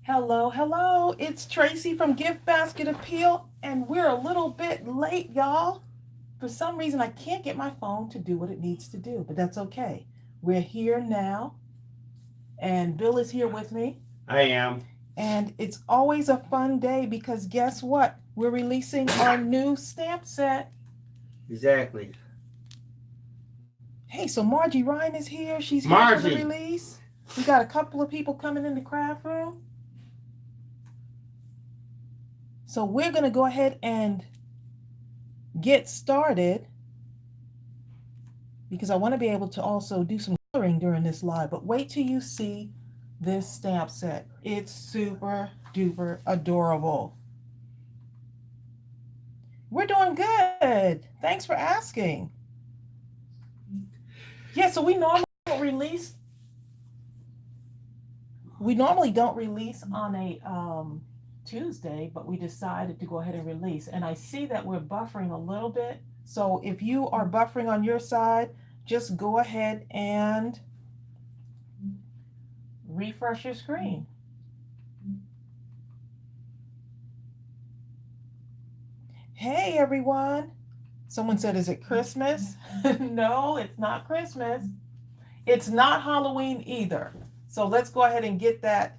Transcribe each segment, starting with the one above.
Hello, hello. It's Tracey from GiftBasketAppeal, and we're a little bit late, y'all. For some reason, I can't get my phone to do what it needs to do, but that's okay. We're here now, and Bill is here with me. I am. And it's always a fun day because guess what? We're releasing our new stamp set. Exactly. Hey, so Margie Ryan is here. She's here for the Margie. release. We got a couple of people coming in the craft room. So we're going to go ahead and get started because I want to be able to also do some coloring during this live. But wait till you see this stamp set. It's super duper adorable. We're doing good. Thanks for asking. Yeah, so don't release we normally don't release on a Tuesday, but we decided to go ahead and release. And I see that we're buffering a little bit. So if you are buffering on your side, just go ahead and refresh your screen. Hey everyone. Someone said, is it Christmas? No, it's not Christmas. It's not Halloween either. So let's go ahead and get that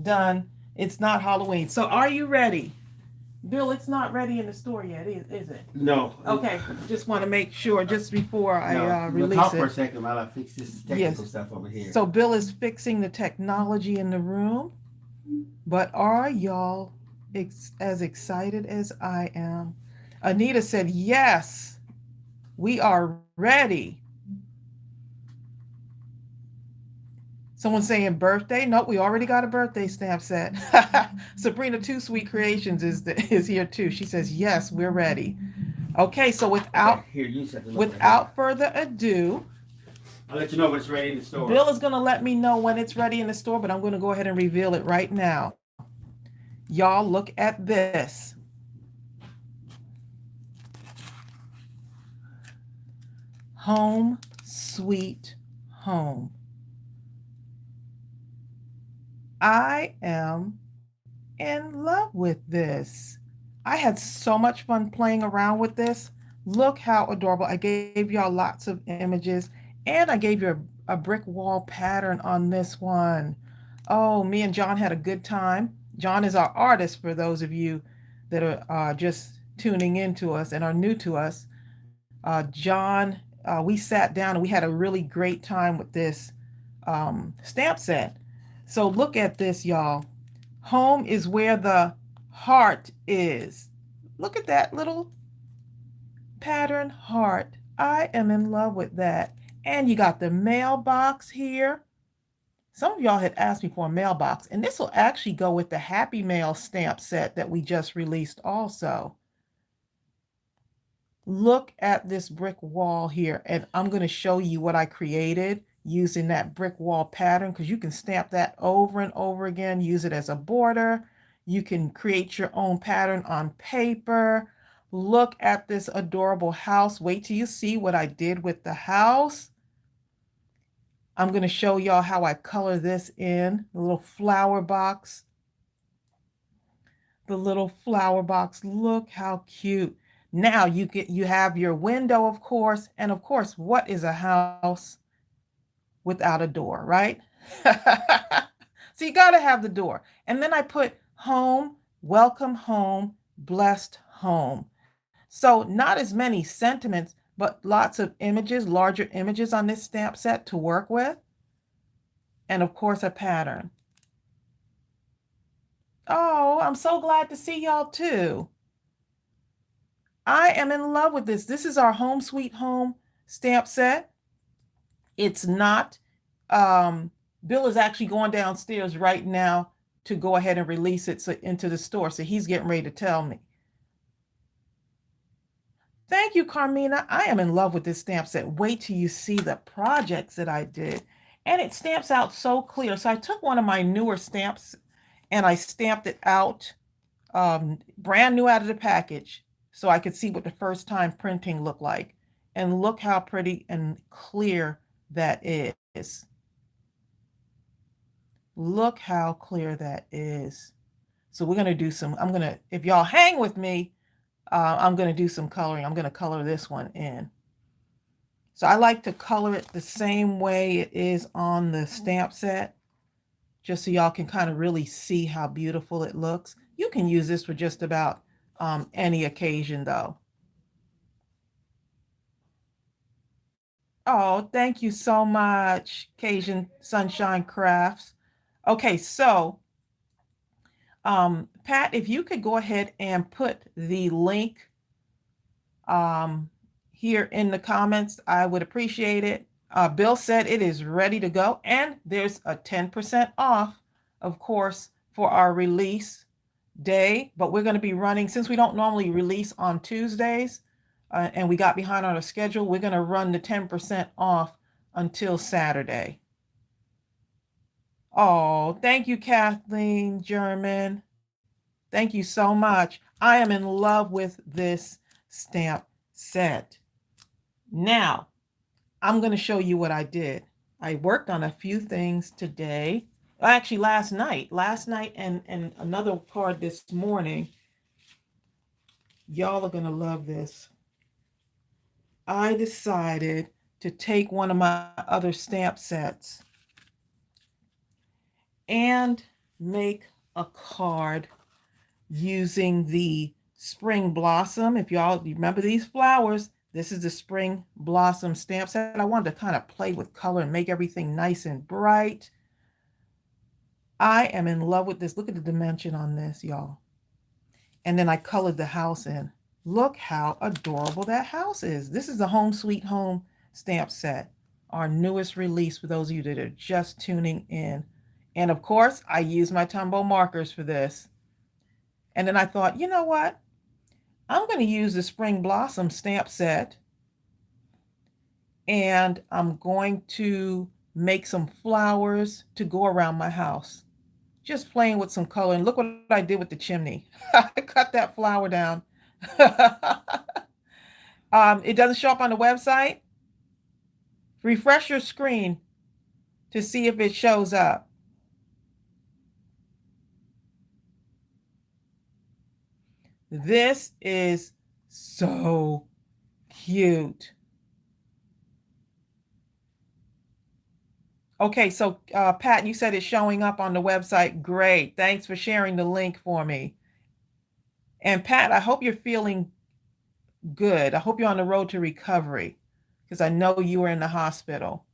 done. It's not Halloween. So are you ready? Bill, it's not ready in the store yet, is it? No. Okay, just want to make sure just before I No. We'll release talk for a it. second while I fix this technical Yes. stuff over here. So Bill is fixing the technology in the room, but are y'all as excited as I am? Anita said, yes, we are ready. Someone's saying birthday. Nope, we already got a birthday stamp set. Sabrina Two Sweet Creations is here too. She says, yes, we're ready. Okay, so Okay, here, you set them up right here. without further ado, I'll let you know when it's ready in the store. Bill is going to let me know when it's ready in the store, but I'm going to go ahead and reveal it right now. Y'all, look at this. Home Sweet Home. I am in love with this. I had so much fun playing around with this. Look how adorable. I gave y'all lots of images and I gave you a brick wall pattern on this one. Oh, me and John had a good time. John is our artist for those of you that are just tuning in to us and are new to us. John, we sat down and we had a really great time with this stamp set. So look at this, y'all. Home is where the heart is. Look at that little pattern heart. I am in love with that. And you got the mailbox here. Some of y'all had asked me for a mailbox, and this will actually go with the Happy Mail stamp set that we just released also. Look at this brick wall here, and I'm going to show you what I created using that brick wall pattern because you can stamp that over and over again, use it as a border. You can create your own pattern on paper. Look at this adorable house. Wait till you see what I did with the house. I'm going to show y'all how I color this in the little flower box. The little flower box. Look how cute. Now you have your window, of course, and of course, what is a house without a door, right? So you got to have the door. And then I put home, welcome home, blessed home. So not as many sentiments, but lots of images, larger images on this stamp set to work with. And of course, a pattern. Oh, I'm so glad to see y'all too. I am in love with this. This is our Home Sweet Home stamp set. It's not. Bill is actually going downstairs right now to go ahead and release it into the store. So he's getting ready to tell me. Thank you, Carmina. I am in love with this stamp set. Wait till you see the projects that I did. And it stamps out so clear. So I took one of my newer stamps and I stamped it out brand new out of the package so I could see what the first time printing looked like. And look how pretty and clear that is. Look how clear that is. So we're going to do some, if y'all hang with me, I'm going to do some coloring. I'm going to color this one in. So I like to color it the same way it is on the stamp set, just so y'all can kind of really see how beautiful it looks. You can use this for just about any occasion though. Oh, thank you so much, Cajun Sunshine Crafts. Okay, so Pat, if you could go ahead and put the link um, here in the comments, I would appreciate it. Bill said it is ready to go, and there's a 10% off, of course, for our release day. But we're going to be running, since we don't normally release on Tuesdays, and we got behind on our schedule, we're going to run the 10% off until Saturday. Oh, thank you, Kathleen German. Thank you so much. I am in love with this stamp set. Now, I'm going to show you what I did. I worked on a few things today. Actually, last night and another card this morning. Y'all are going to love this. I decided to take one of my other stamp sets and make a card using the spring blossom. If y'all remember these flowers, this is the spring blossom stamp set. I wanted to kind of play with color and make everything nice and bright. I am in love with this. Look at the dimension on this, y'all. And then I colored the house in. Look how adorable that house is. This is the Home Sweet Home stamp set, our newest release for those of you that are just tuning in. And of course, I use my Tombow markers for this. And then I thought, you know what? I'm going to use the Spring Blossom stamp set, and I'm going to make some flowers to go around my house. Just playing with some color. And look what I did with the chimney. I cut that flower down. It doesn't show up on the website. Refresh your screen to see if it shows up. This is so cute. Okay, so Pat, you said it's showing up on the website. Great. Thanks for sharing the link for me. And Pat, I hope you're feeling good. I hope you're on the road to recovery, because I know you were in the hospital.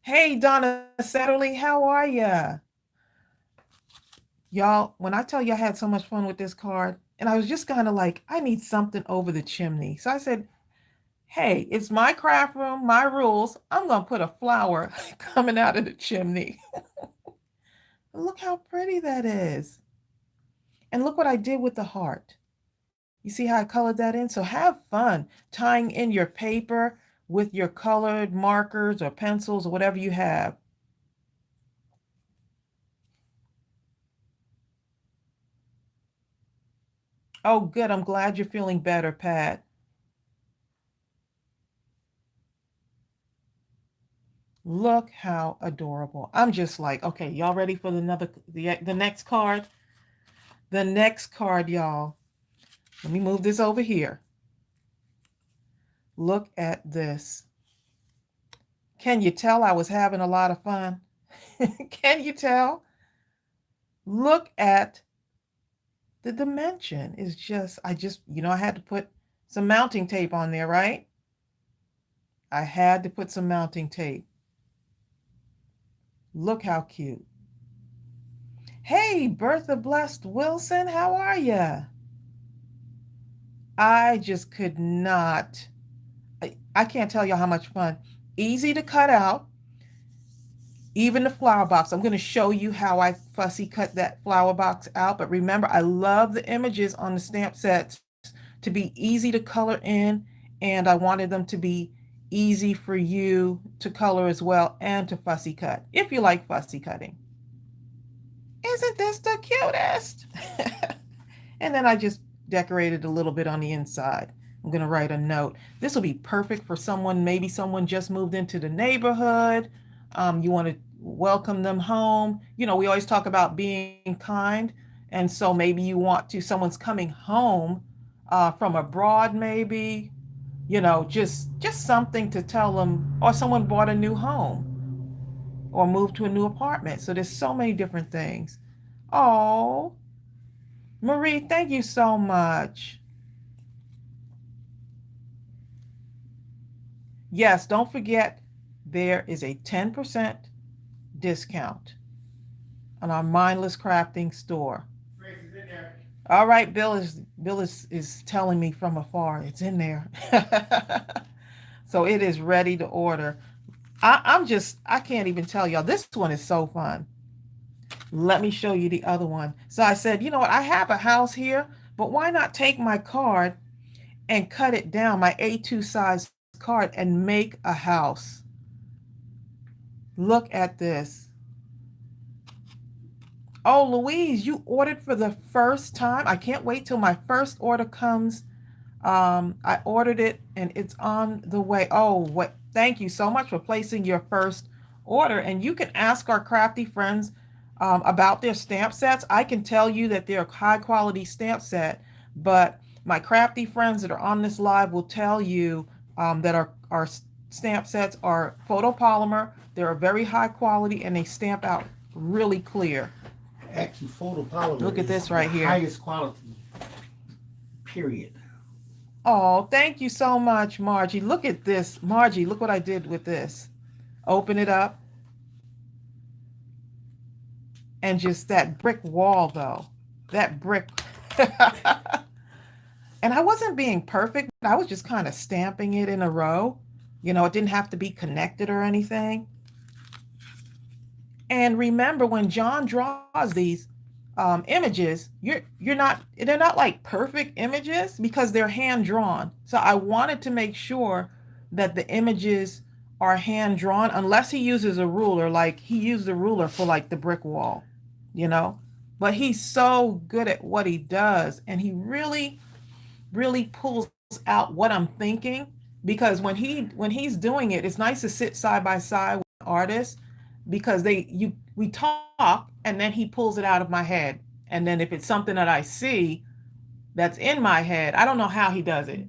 Hey, Donna Setterly, how are ya? Y'all, when I tell you I had so much fun with this card, and I was just kind of like, I need something over the chimney. So I said, hey, it's my craft room, my rules. I'm going to put a flower coming out of the chimney. Look how pretty that is. And look what I did with the heart. You see how I colored that in? So have fun tying in your paper with your colored markers or pencils or whatever you have. Oh, good. I'm glad you're feeling better, Pat. Look how adorable. I'm just like, okay, y'all ready for the next card? The next card, y'all. Let me move this over here. Look at this. Can you tell I was having a lot of fun? Can you tell? Look at the dimension. Is just, I had to put some mounting tape on there, right? I had to put some mounting tape. Look how cute. Hey, Bertha Blessed Wilson, how are ya? I just could not, I can't tell you how much fun. Easy to cut out. Even the flower box. I'm going to show you how I fussy cut that flower box out. But remember, I love the images on the stamp sets to be easy to color in. And I wanted them to be easy for you to color as well and to fussy cut, if you like fussy cutting. Isn't this the cutest? And then I just decorated a little bit on the inside. I'm going to write a note. This will be perfect for someone, maybe someone just moved into the neighborhood. You want to welcome them home. We always talk about being kind. And so maybe you want to, someone's coming home from abroad, maybe, just something to tell them, or someone bought a new home or moved to a new apartment. So there's so many different things. Oh, Marie, thank you so much. Yes, don't forget there is a 10% discount on our Mindless Crafting store. Tracy's in there. All right, Bill is telling me from afar it's in there. So it is ready to order. I can't even tell y'all. This one is so fun. Let me show you the other one. So I said, you know what? I have a house here, but why not take my card and cut it down, my A2 size card, and make a house? Look at this. Oh, Louise, you ordered for the first time. I can't wait till my first order comes. I ordered it and it's on the way. Oh, what? Thank you so much for placing your first order. And you can ask our crafty friends about their stamp sets. I can tell you that they're a high quality stamp set, but my crafty friends that are on this live will tell you that our stamp sets are photopolymer. They're a very high quality and they stamp out really clear. Actually, photopolymer. Look at this right here. Highest quality. Period. Oh, thank you so much, Margie. Look at this. Margie, look what I did with this. Open it up. And just that brick wall, though. That brick. And I wasn't being perfect. I was just kind of stamping it in a row. It didn't have to be connected or anything. And remember, when John draws these images, they're not like perfect images because they're hand drawn. So I wanted to make sure that the images are hand drawn, unless he uses a ruler, like he used a ruler for like the brick wall, But he's so good at what he does, and he really, really pulls out what I'm thinking. Because when he's doing it, it's nice to sit side by side with artists because we talk and then he pulls it out of my head. And then if it's something that I see that's in my head, I don't know how he does it.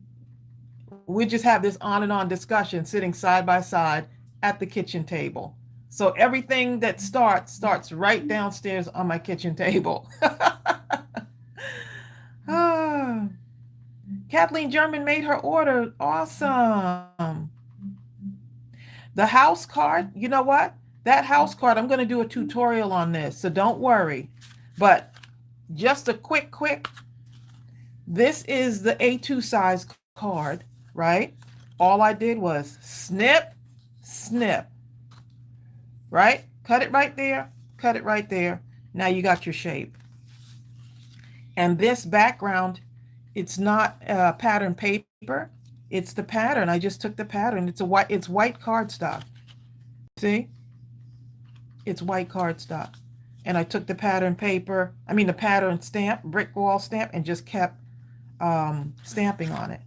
We just have this on and on discussion sitting side by side at the kitchen table. So everything that starts right downstairs on my kitchen table. Ah, Kathleen German made her order. Awesome. The house card, you know what? That house card, I'm going to do a tutorial on this, so don't worry. But just a quick, this is the A2 size card, right? All I did was snip, right? Cut it right there, cut it right there. Now you got your shape. And this background, it's not pattern paper. It's the pattern. I just took the pattern. It's white cardstock. See? It's white cardstock. And I took the pattern stamp, brick wall stamp, and just kept stamping on it.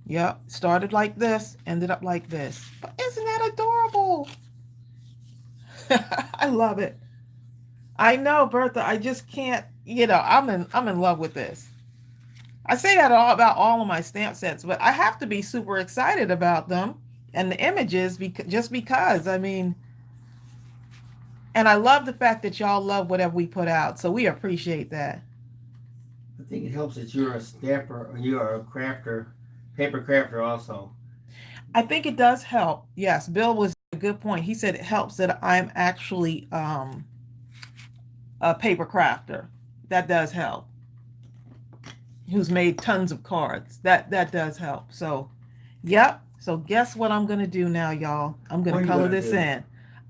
Yep. Started like this, ended up like this. But isn't that adorable? I love it. I know, Bertha. I just can't, I'm in love with this. I say that about all of my stamp sets, but I have to be super excited about them and the images just because, and I love the fact that y'all love whatever we put out. So we appreciate that. I think it helps that you're a stamper or you're a crafter, paper crafter also. I think it does help. Yes, Bill was a good point. He said it helps that I'm actually a paper crafter. That does help. Who's made tons of cards. That does help. So, yep. So guess what I'm going to do now, y'all? I'm going to color this in.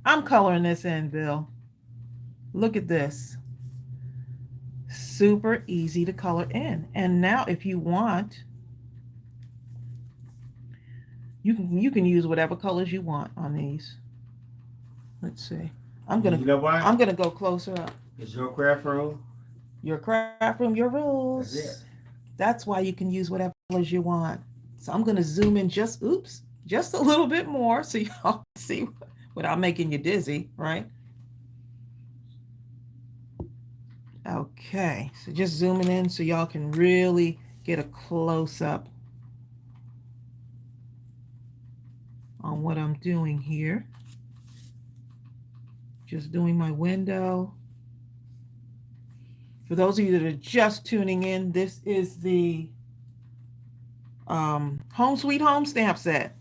I'm coloring this in, Bill. Look at this. Super easy to color in. And now if you want, you can use whatever colors you want on these. Let's see. I'm going to go closer up. It's your craft room. Your craft room, your rules. That's it. That's why you can use whatever colors you want. So I'm going to zoom in just a little bit more so y'all see without making you dizzy, right? Okay, so just zooming in so y'all can really get a close up on what I'm doing here. Just doing my window. For those of you that are just tuning in, this is the Home Sweet Home stamp set.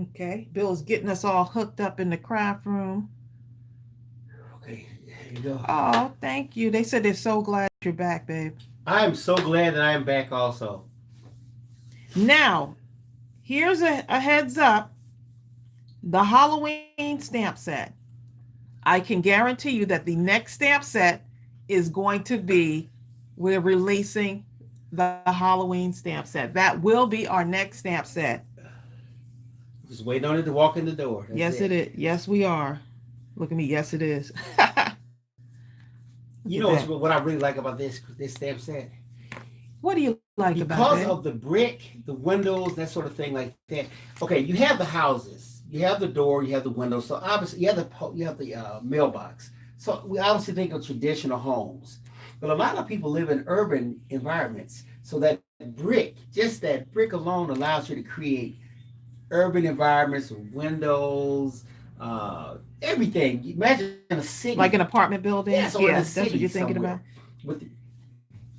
Okay, Bill's getting us all hooked up in the craft room. Okay, there you go. Oh, thank you. They said they're so glad you're back, babe. I am so glad that I am back also. Now, here's a heads up. The Halloween stamp set. I can guarantee you that the next stamp set is going to be, we're releasing the Halloween stamp set. That will be our next stamp set. Just waiting on it to walk in the door. That's Yes, it it. is. Yes, we are. Look at me. Yes, it is. Look You at know that. what I really like about this stamp set? What do you like about Because it? of the brick, the windows, that sort of thing like that. Okay, you have the houses, you have the door, you have the windows. So obviously you have the mailbox. So we obviously think of traditional homes, but a lot of people live in urban environments. So that brick, just that brick alone, allows you to create urban environments with windows, everything. Imagine a city. Like an apartment Yes, building? or in a Yeah, that's city what you're thinking somewhere. about. With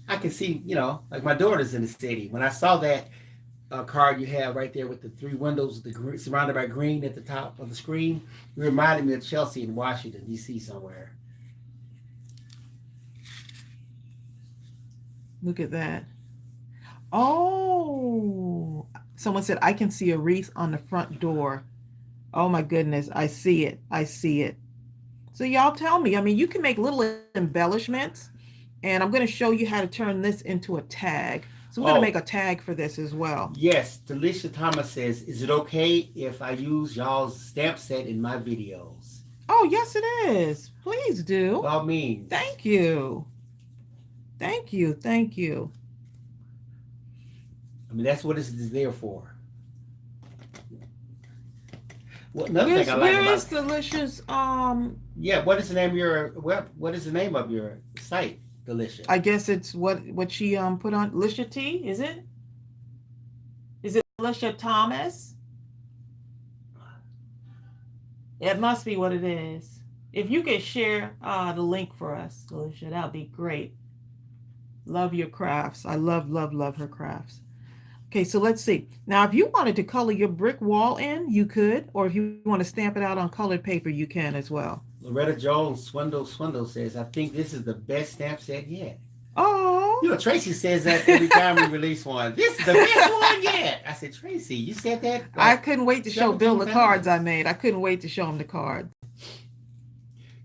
I can see, like my daughter's in the city. When I saw that card you have right there with the three windows, surrounded by green at the top of the screen, it reminded me of Chelsea in Washington D.C. somewhere. Look at that. Oh, someone said I can see a wreath on the front door. Oh my goodness, I see it. I see it. So y'all tell me. I mean, you can make little embellishments, and I'm going to show you how to turn this into a tag. So we're going to make Oh, a tag for this as well. yes, Delisha Thomas says, "Is it okay if I use y'all's stamp set in my videos?" Oh, yes, it is. Please By do. all means. Thank you. Thank you. Thank you. I mean, that's what this is there for. Well, another thing Where's I like where is about delicious? yeah, what is the name of your what is the name of your site, Delisha? I guess it's what she put on Lisha T. Is it? Is it Lisha Thomas? It must be what it is. If you could share the link for us, Alicia, that would be great. Love your crafts. I love, love, love her crafts. Okay, so let's see. Now, if you wanted to color your brick wall in, you could, or if you want to stamp it out on colored paper, you can as well. Loretta Jones Swindle says, "I think this is the best stamp set yet." Oh, Tracy says that every time we release one. This is the best one yet. I said, Tracy, you said that I like couldn't wait to show Bill 17 the cards I times. made. I couldn't wait to show him the cards.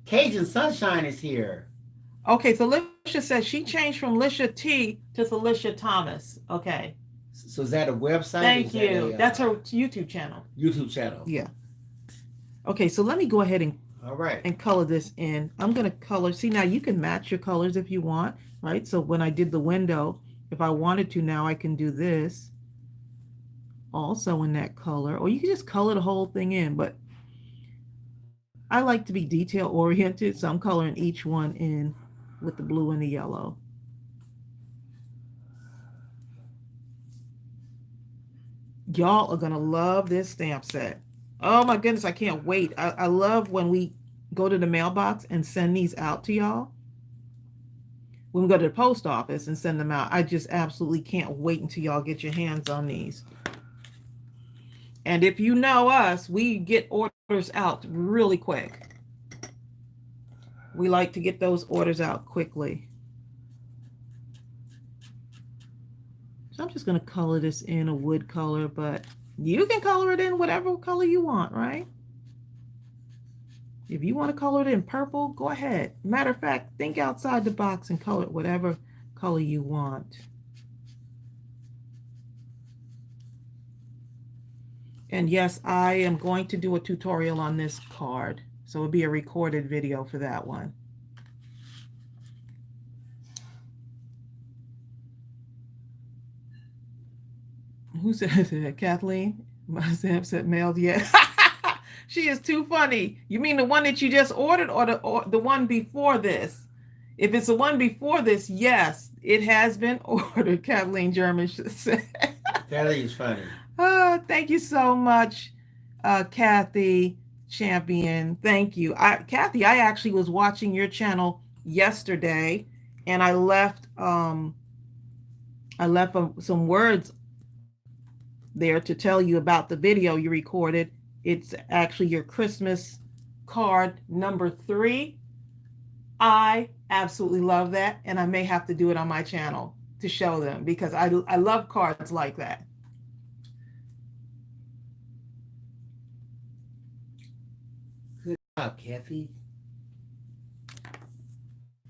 Cajun Sunshine is here. Okay, so Alicia says she changed from Lisha T to Alicia Thomas. Okay, So is that a website or thank is that you. a That's her YouTube channel. YouTube channel? Yeah. Okay, so let me go ahead All right. and color this in. I'm going to color. See, now you can match your colors if you want, right? So when I did the window, if I wanted to now, I can do this also in that color, or you can just color the whole thing in. But I like to be detail oriented, so I'm coloring each one in with the blue and the yellow. Y'all are going to love this stamp set. Oh my goodness, I can't wait. I love when we go to the mailbox and send these out to y'all. When we go to the post office and send them out. I just absolutely can't wait until y'all get your hands on these. And if you know us, we get orders out really quick. We like to get those orders out quickly. So I'm just going to color this in a wood color, but you can color it in whatever color you want, right? If you want to color it in purple, go ahead. Matter of fact, think outside the box and color it whatever color you want. And yes, I am going to do a tutorial on this card. So it'll be a recorded video for that one. Who said that? Kathleen? My Sam said mailed yet. She is too funny. You mean the one that you just ordered or the one before this? If it's the one before this, yes, it has been ordered, Kathleen German said. Kathy's funny. Thank you so much, Kathy Champion. Thank you. Kathy, I actually was watching your channel yesterday and I left some words there to tell you about the video you recorded. It's actually your Christmas card number 3. I absolutely love that, and I may have to do it on my channel to show them because I love cards like that. Good job, Kathy.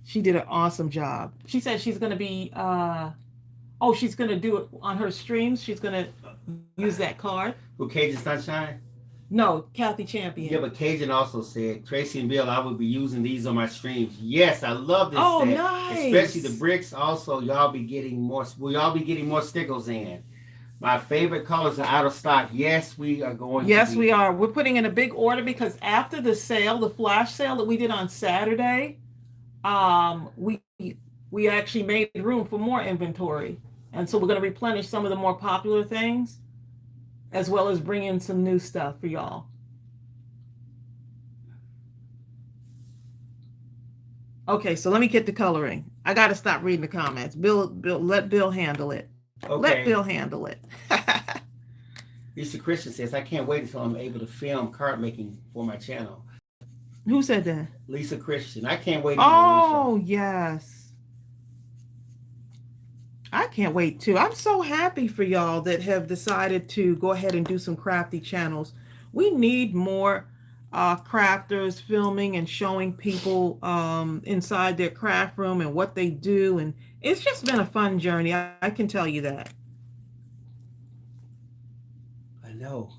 She did an awesome job. She said she's going to be she's going to do it on her streams. She's going to use that card. Who, Cajun Sunshine? No, Kathy Champion. Yeah, but Cajun also said, Tracy and Bill, I will be using these on my streams. Yes, I love this. Oh, set. nice. Especially the bricks. Also, y'all be getting more. Will y'all be getting more stickers in? My favorite colors are out of stock. Yes, we are going. Yes, we are. We're putting in a big order because after the sale, the flash sale that we did on Saturday, we actually made room for more inventory, and so we're going to replenish some of the more popular things, as well as bring in some new stuff for y'all. Okay, so let me get to coloring. I got to stop reading the comments. Let Bill handle it. Okay. Let Bill handle it. Lisa Christian says, I can't wait until I'm able to film card making for my channel. Who said that? Lisa Christian. I can't wait. Oh, yes. I can't wait too. I'm so happy for y'all that have decided to go ahead and do some crafty channels. We need more crafters filming and showing people inside their craft room and what they do. And it's just been a fun journey. I can tell you that. I know.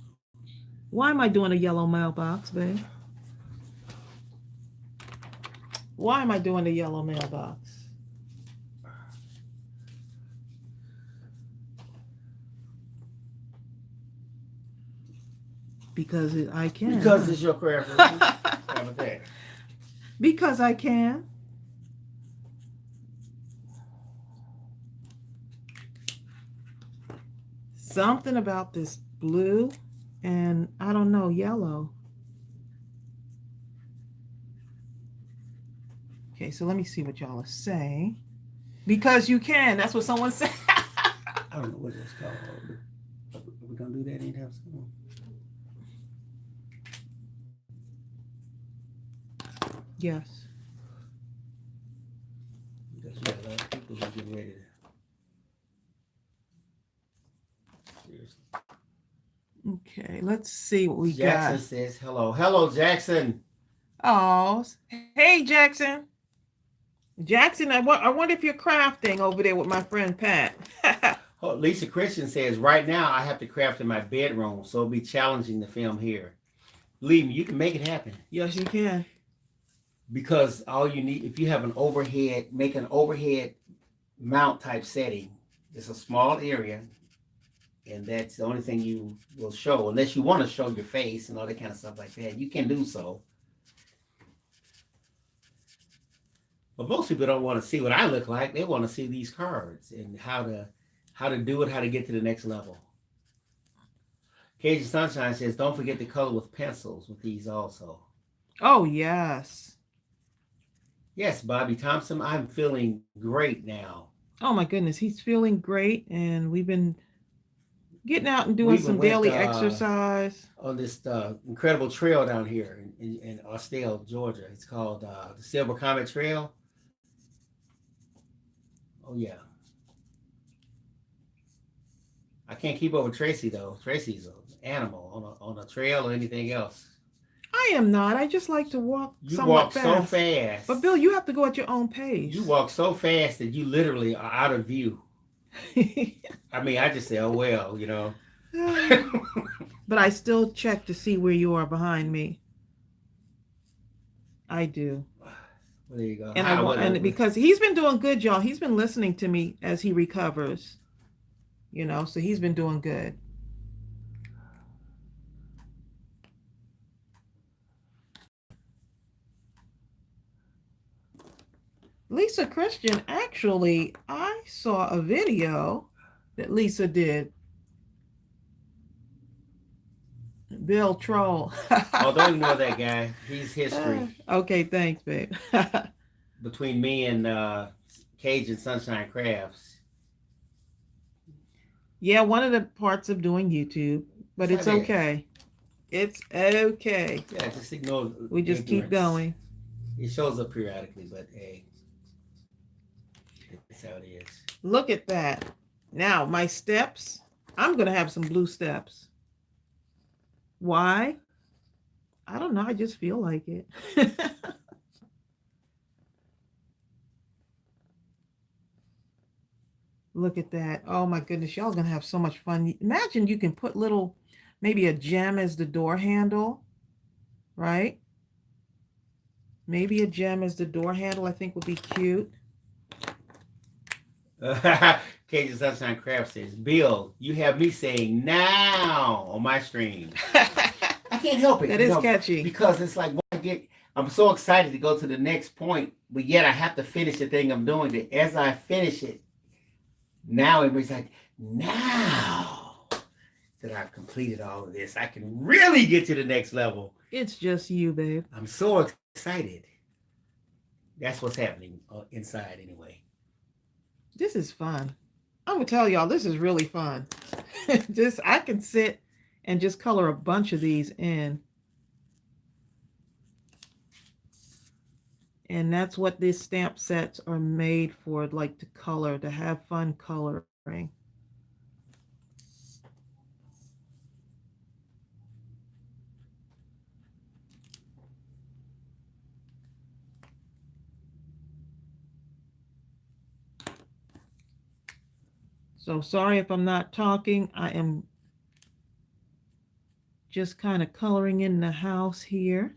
Why am I doing a yellow mailbox, babe? Why am I doing the yellow mailbox? Because I can. Because it's your craft room. How about that? Because I can. Something about this blue and I don't know, yellow. Okay, so let me see what y'all are saying. Because you can. That's what someone said. I don't know what it's called. Are we going to do that anytime soon? Yes. Because you got a lot of people who are getting ready to. Seriously. Okay, let's see what we Jackson got. says hello. Hello, Jackson. Oh, hey, Jackson. Jackson, I wonder if you're crafting over there with my friend Pat. Oh, Lisa Christian says, right now I have to craft in my bedroom, so it'll be challenging to film here. Believe me, you can make it happen. Yes, you can. Because all you need, if you have an overhead, make an overhead mount type setting. It's a small area, and that's the only thing you will show, unless you want to show your face and all that kind of stuff like that. You can do so. But most people don't want to see what I look like. They want to see these cards and how to do it, how to get to the next level. Cajun Sunshine says, don't forget to color with pencils with these also. Oh, yes. Yes, Bobby Thompson, I'm feeling great now. Oh, my goodness. He's feeling great, and we've been getting out and doing some daily exercise. On this incredible trail down here in Austell, Georgia. It's called the Silver Comet Trail. Oh, yeah. I can't keep up with Tracy, though. Tracy's an animal on a trail or anything else. I am not. I just like to walk You walk fast. so fast. But, Bill, you have to go at your own pace. You walk so fast that you literally are out of view. I mean, I just say, oh, well, you know. But I still check to see where you are behind me. I do. Well, there you go. And because he's been doing good, y'all. He's been listening to me as he recovers. So he's been doing good. Lisa Christian, actually, I saw a video that Lisa did. Bill Troll. Oh, don't ignore that guy. He's history Okay, thanks, babe. between me and Cage and Sunshine Crafts. Yeah, one of the parts of doing YouTube, but It's it's like that. okay. It's okay. Yeah, just ignore We just keep ignorance. going. It shows up periodically, but hey, it's how it is. Look at that. Now, my steps, I'm going to have some blue steps. Why? I don't know. I just feel like it. Look at that. Oh my goodness. Y'all going to have so much fun. Imagine you can put little, maybe a gem as the door handle, right? Maybe a gem as the door handle, I think would be cute. Cage and Sunshine Craft says, Bill, you have me saying now on my stream. I can't help it. That is catchy. Because it's like I'm so excited to go to the next point, but yet I have to finish the thing I'm doing. That as I finish it, now everybody's like, now that I've completed all of this, I can really get to the next level. It's just you, babe. I'm so excited. That's what's happening inside anyway. This is fun. I'm gonna tell y'all, this is really fun. I can sit and just color a bunch of these in. And that's what these stamp sets are made for, like to color, to have fun coloring. So sorry if I'm not talking. I am just kind of coloring in the house here.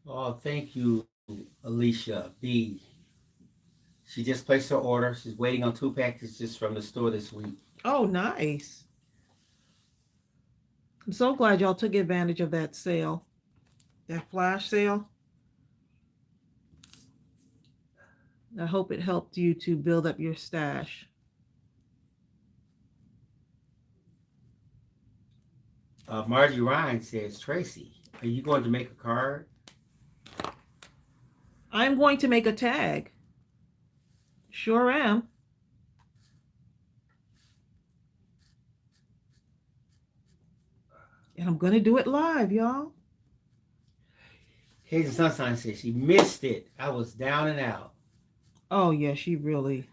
Oh, thank you, Alicia B. She just placed her order. She's waiting on 2 packages from the store this week. Oh, nice. I'm so glad y'all took advantage of that sale, that flash sale. I hope it helped you to build up your stash. Margie Ryan says, Tracy, are you going to make a card? I'm going to make a tag. Sure am. And I'm going to do it live, y'all. Hazel Sunshine says she missed it. I was down and out. Oh, yeah, she really.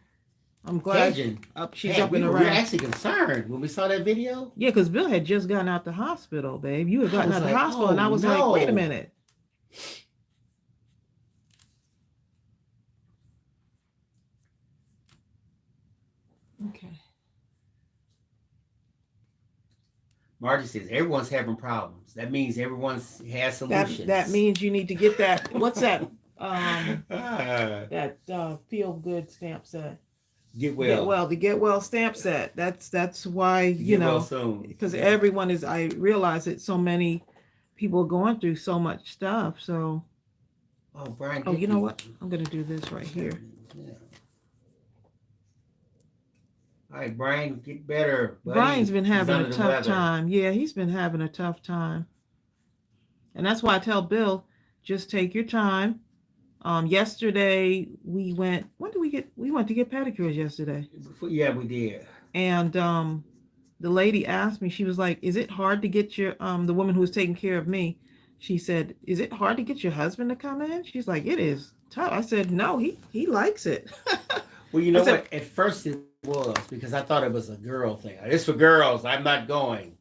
I'm glad she's up and we were around. actually concerned when we saw that video. Yeah, because Bill had just gotten out the hospital, babe. You had gotten out the hospital, and I was no. like, wait a minute. Okay. Margie says everyone's having problems. That means everyone has solutions. That means you need to get that. What's that? That feel good stamp set. Get well. The get well stamp set. That's why you know because everyone is. I realize that so many people are going through so much stuff. So. Oh, Brian. Oh, you know what? I'm gonna do this right here. Yeah. All right, Brian, get better. Buddy. Brian's been having a tough time. Yeah, he's been having a tough time. And that's why I tell Bill, just take your time. Yesterday we went. When did we get? We went to get pedicures yesterday. Yeah, we did. And the lady asked me. She was like, "Is it hard to get your the woman who was taking care of me?" She said, "Is it hard to get your husband to come in?" She's like, "It is tough." I said, "No, he likes it." Well, you know what? At first it was because I thought it was a girl thing. It's for girls. I'm not going.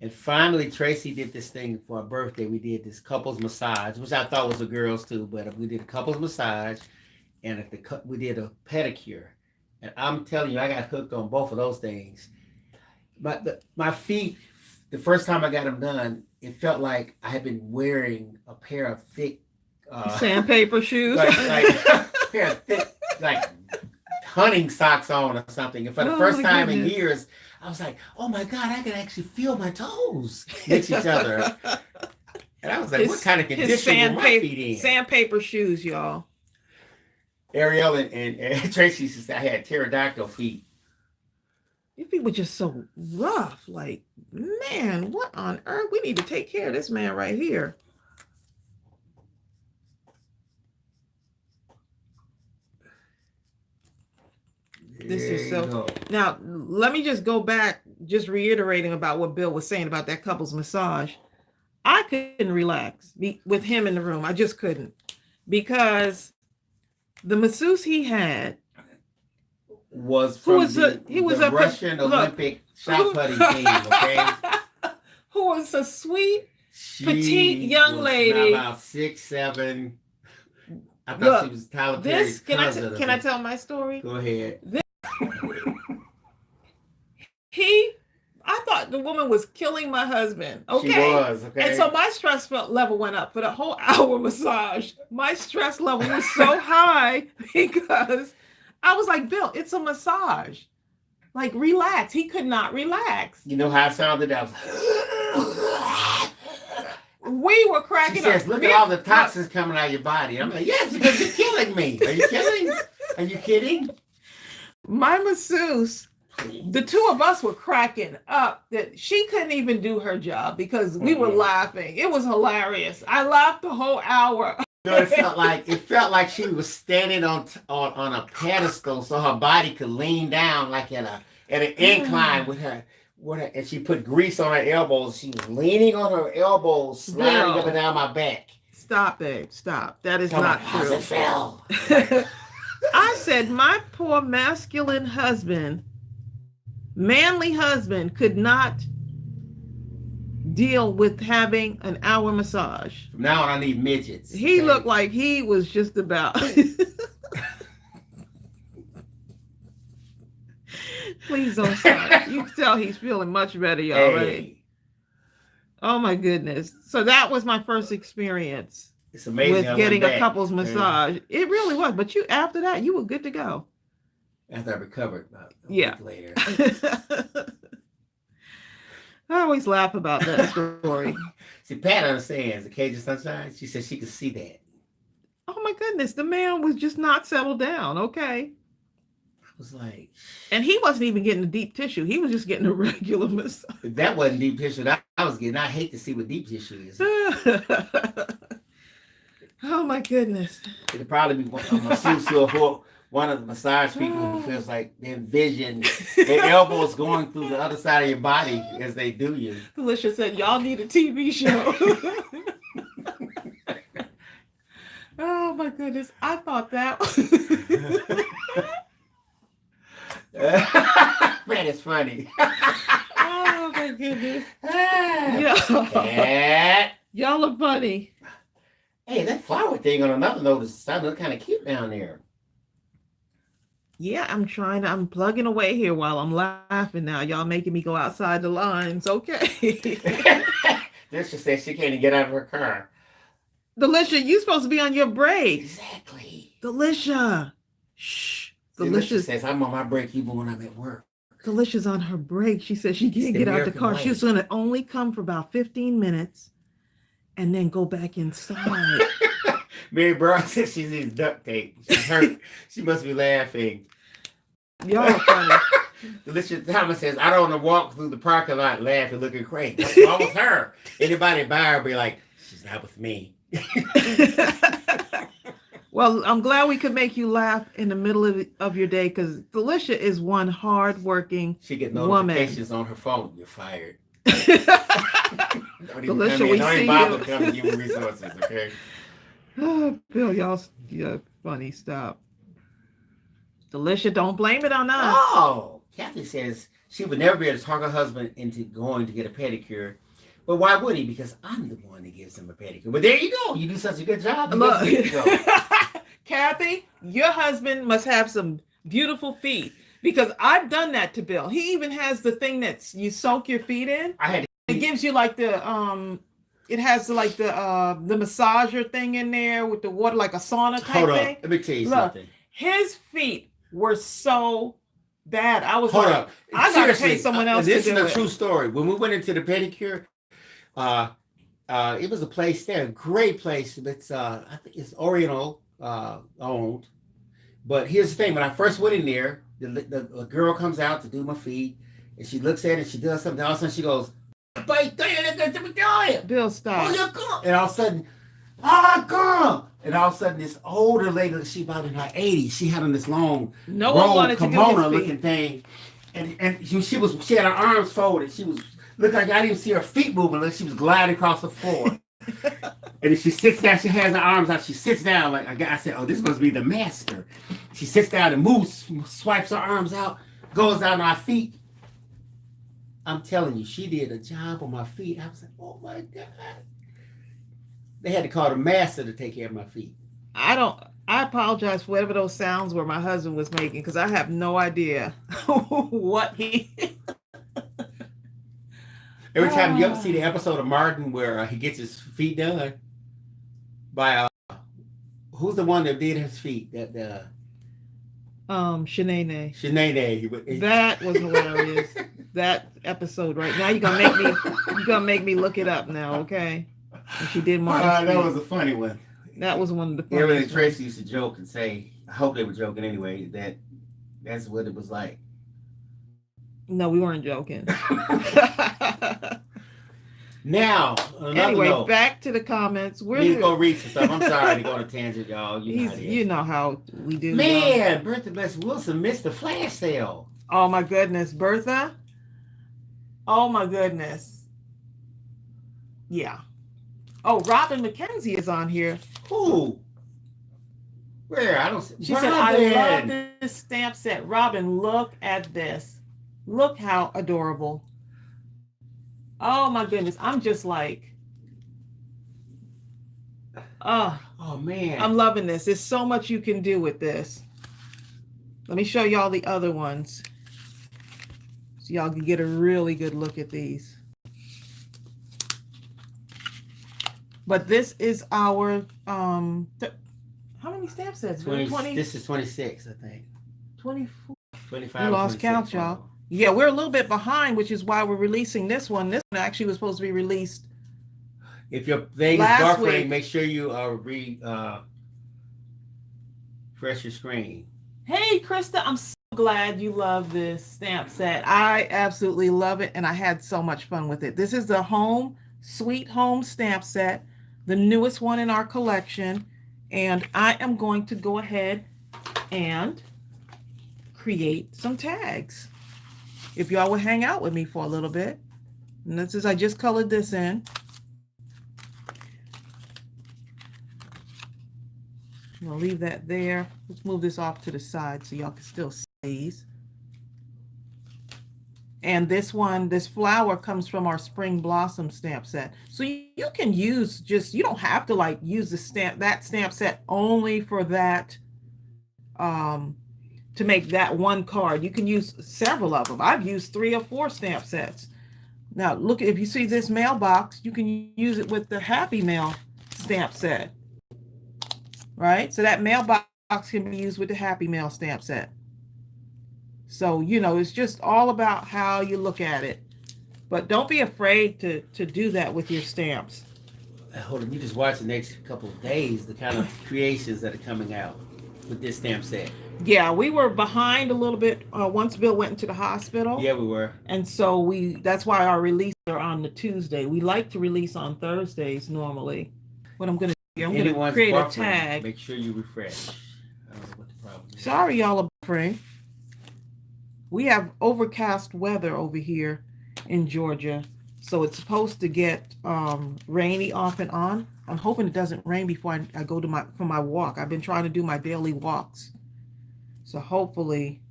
And finally, Tracy did this thing for her birthday. We did this couples massage, which I thought was for girls too, but we did a couples massage, and we did a pedicure. And I'm telling you, I got hooked on both of those things. My feet, the first time I got them done, it felt like I had been wearing a pair of thick sandpaper shoes. like a pair of thick like hunting socks on or something. And for the Oh first my time in goodness. years, I was like, oh my God, I can actually feel my toes next to each other. And I was like, what kind of His condition were my feet in? sandpaper shoes, y'all. Ariel and Tracy said I had pterodactyl feet. These people just so rough. Like, man, what on earth? We need to take care of this man right here. This There is you so. go. Now, let me just go back, just reiterating about what Bill was saying about that couple's massage. I couldn't relax with him in the room. I just couldn't, because the masseuse he had Was who from was he was the a Russian look Olympic shot putting team, okay? who was a sweet She petite young was lady. about 6'7". I thought Look, she was Tyler this Perry's cousin. can I tell my story? Go ahead. He, I thought the woman was killing my husband. Okay. She was, okay. And so my stress level went up for the whole hour massage. My stress level was so high because I was like, Bill, it's a massage. Like, relax. He could not relax. You know how it sounded? That was... We were cracking She says, up. look at all the toxins coming out of your body. I'm like, yes, because you're killing me. Are you kidding? Are you kidding? My masseuse, the two of us were cracking up that she couldn't even do her job because we were laughing. It was hilarious. I laughed the whole hour. No, it felt like she was standing on a pedestal so her body could lean down like at an incline with her, and she put grease on her elbows. She was leaning on her elbows, sliding up and down my back. Stop, babe. Stop. That is not true. How's it feel? I said my poor masculine husband, manly husband, could not deal with having an hour massage. From now on, I need midgets. He looked like he was just about. Please don't stop. You can tell he's feeling much better, y'all. Right? Oh my goodness! So that was my first experience. It's amazing with getting a couple's massage. It really was. But you, after that, you were good to go. After I recovered about a week later. I always laugh about that story. See, Pat understands the Cage of Sunshine. She said she could see that. Oh my goodness, the man was just not settled down. Okay. I was like, and he wasn't even getting a deep tissue. He was just getting a regular massage. That wasn't deep tissue. That I was getting. I hate to see what deep tissue is. Oh my goodness. It'd probably be one of the massage people who feels like they envision their elbows going through the other side of your body as they do you. Felicia said, y'all need a TV show. Oh my goodness. I thought that was... Man, it's funny. Oh my goodness. Y'all are funny. Hey, that flower thing on another note is sounding kind of cute down there. Yeah, I'm plugging away here while I'm laughing now. Y'all making me go outside the lines. Okay. This just says she can't even get out of her car. Delicia, you supposed to be on your break. Exactly. Delicia. Shh. Delicia says I'm on my break even when I'm at work. Delicia's on her break. She said she can't get out the car. She's going to only come for about 15 minutes and then go back inside. Mary Brown says she needs duct tape. She's hurt. She must be laughing. Y'all are funny. Delicia Thomas says, I don't want to walk through the parking lot laughing, looking crazy. What's wrong with her? Anybody buy her be like, she's not with me. Well, I'm glad we could make you laugh in the middle of your day because Delicia is one hard-working She gets notifications on her phone. You're fired. Delicia, don't even bother coming to human resources, okay? Oh, Bill, y'all funny. Stop. Delicia, don't blame it on us. Oh, Kathy says she would never be able to talk her husband into going to get a pedicure. But why would he? Because I'm the one that gives him a pedicure. But there you go. You do such a good job. Look, Kathy, your husband must have some beautiful feet because I've done that to Bill. He even has the thing that you soak your feet in. It gives you like the it has like the massager thing in there with the water, like a sauna type thing. Let me tell you something. His feet were so bad. I was Hold like, up. I gotta pay Seriously, someone else to this is do a it. true story. When we went into the pedicure, uh, it was a place there, a great place. It's I think it's Oriental owned. But here's the thing: when I first went in there, the girl comes out to do my feet, and she looks at it, she does something. All of a sudden, she goes, "Bite there, look at me doing. Bill, Oh, stop. you come!" And all of a sudden, "Ah, come!" And all of a sudden, this older lady, she about in her 80s, she had on this long No one robe wanted to do his kimono looking feet. thing, and she had her arms folded. She was looked like I didn't even see her feet moving. Like she was gliding across the floor. And then she sits down, she has her arms out, she sits down like I said, oh, this must be the master. She sits down and moves, swipes her arms out, goes down to our feet. I'm telling you, she did a job on my feet. I was like, oh my God. They had to call the master to take care of my feet. I don't. I apologize for whatever those sounds were my husband was making because I have no idea what he. Every time you ever see the episode of Martin where he gets his feet done by who's the one that did his feet? That Shanae. Shanae. That was hilarious. That episode right now you're gonna make me look it up now, okay? And she did Martin's that feet. was a funny one. That was one of the Everything funniest Tracy ones. used to joke and say, I hope they were joking anyway, that's what it was like. No, we weren't joking. Now, another Anyway, note. back to the comments. We need to go read some stuff. I'm sorry to go on a tangent, y'all. You know how we do. Man, Bertha Bless Wilson missed the flash sale. Oh my goodness, Bertha. Oh my goodness. Yeah. Oh, Robin McKenzie is on here. Who? Where? I don't see. She said, I love this stamp set. Robin, look at this. Look how adorable. Oh my goodness. I'm just like, oh man. I'm loving this. There's so much you can do with this. Let me show y'all the other ones. So y'all can get a really good look at these. But this is our how many stamp sets? 20, this is 26, I think. 24. 25. We lost count, y'all. Yeah, we're a little bit behind, which is why we're releasing this one. This one actually was supposed to be released. If your thing is buffering, make sure you refresh your screen. Hey, Krista, I'm so glad you love this stamp set. I absolutely love it, and I had so much fun with it. This is the Home Sweet Home stamp set, the newest one in our collection, and I am going to go ahead and create some tags. If y'all would hang out with me for a little bit. And this is, I just colored this in. I'm gonna leave that there. Let's move this off to the side so y'all can still see these. And this one, this flower comes from our Spring Blossom stamp set. So you can use just, you don't have to like use that stamp set only for that, to make that one card. You can use several of them. I've used 3 or 4 stamp sets. Now look, if you see this mailbox, you can use it with the Happy Mail stamp set. Right? So that mailbox can be used with the Happy Mail stamp set. So, you know, it's just all about how you look at it. But don't be afraid to do that with your stamps. Hold on, you just watch the next couple of days, the kind of creations that are coming out with this stamp set. Yeah, we were behind a little bit once Bill went into the hospital. Yeah, we were. And so that's why our releases are on the Tuesday. We like to release on Thursdays normally. What I'm going to do, I'm going to create a tag. Make sure you refresh. I don't know what the problem is. Sorry, y'all are buffering. We have overcast weather over here in Georgia. So it's supposed to get rainy off and on. I'm hoping it doesn't rain before I go to for my walk. I've been trying to do my daily walks. So hopefully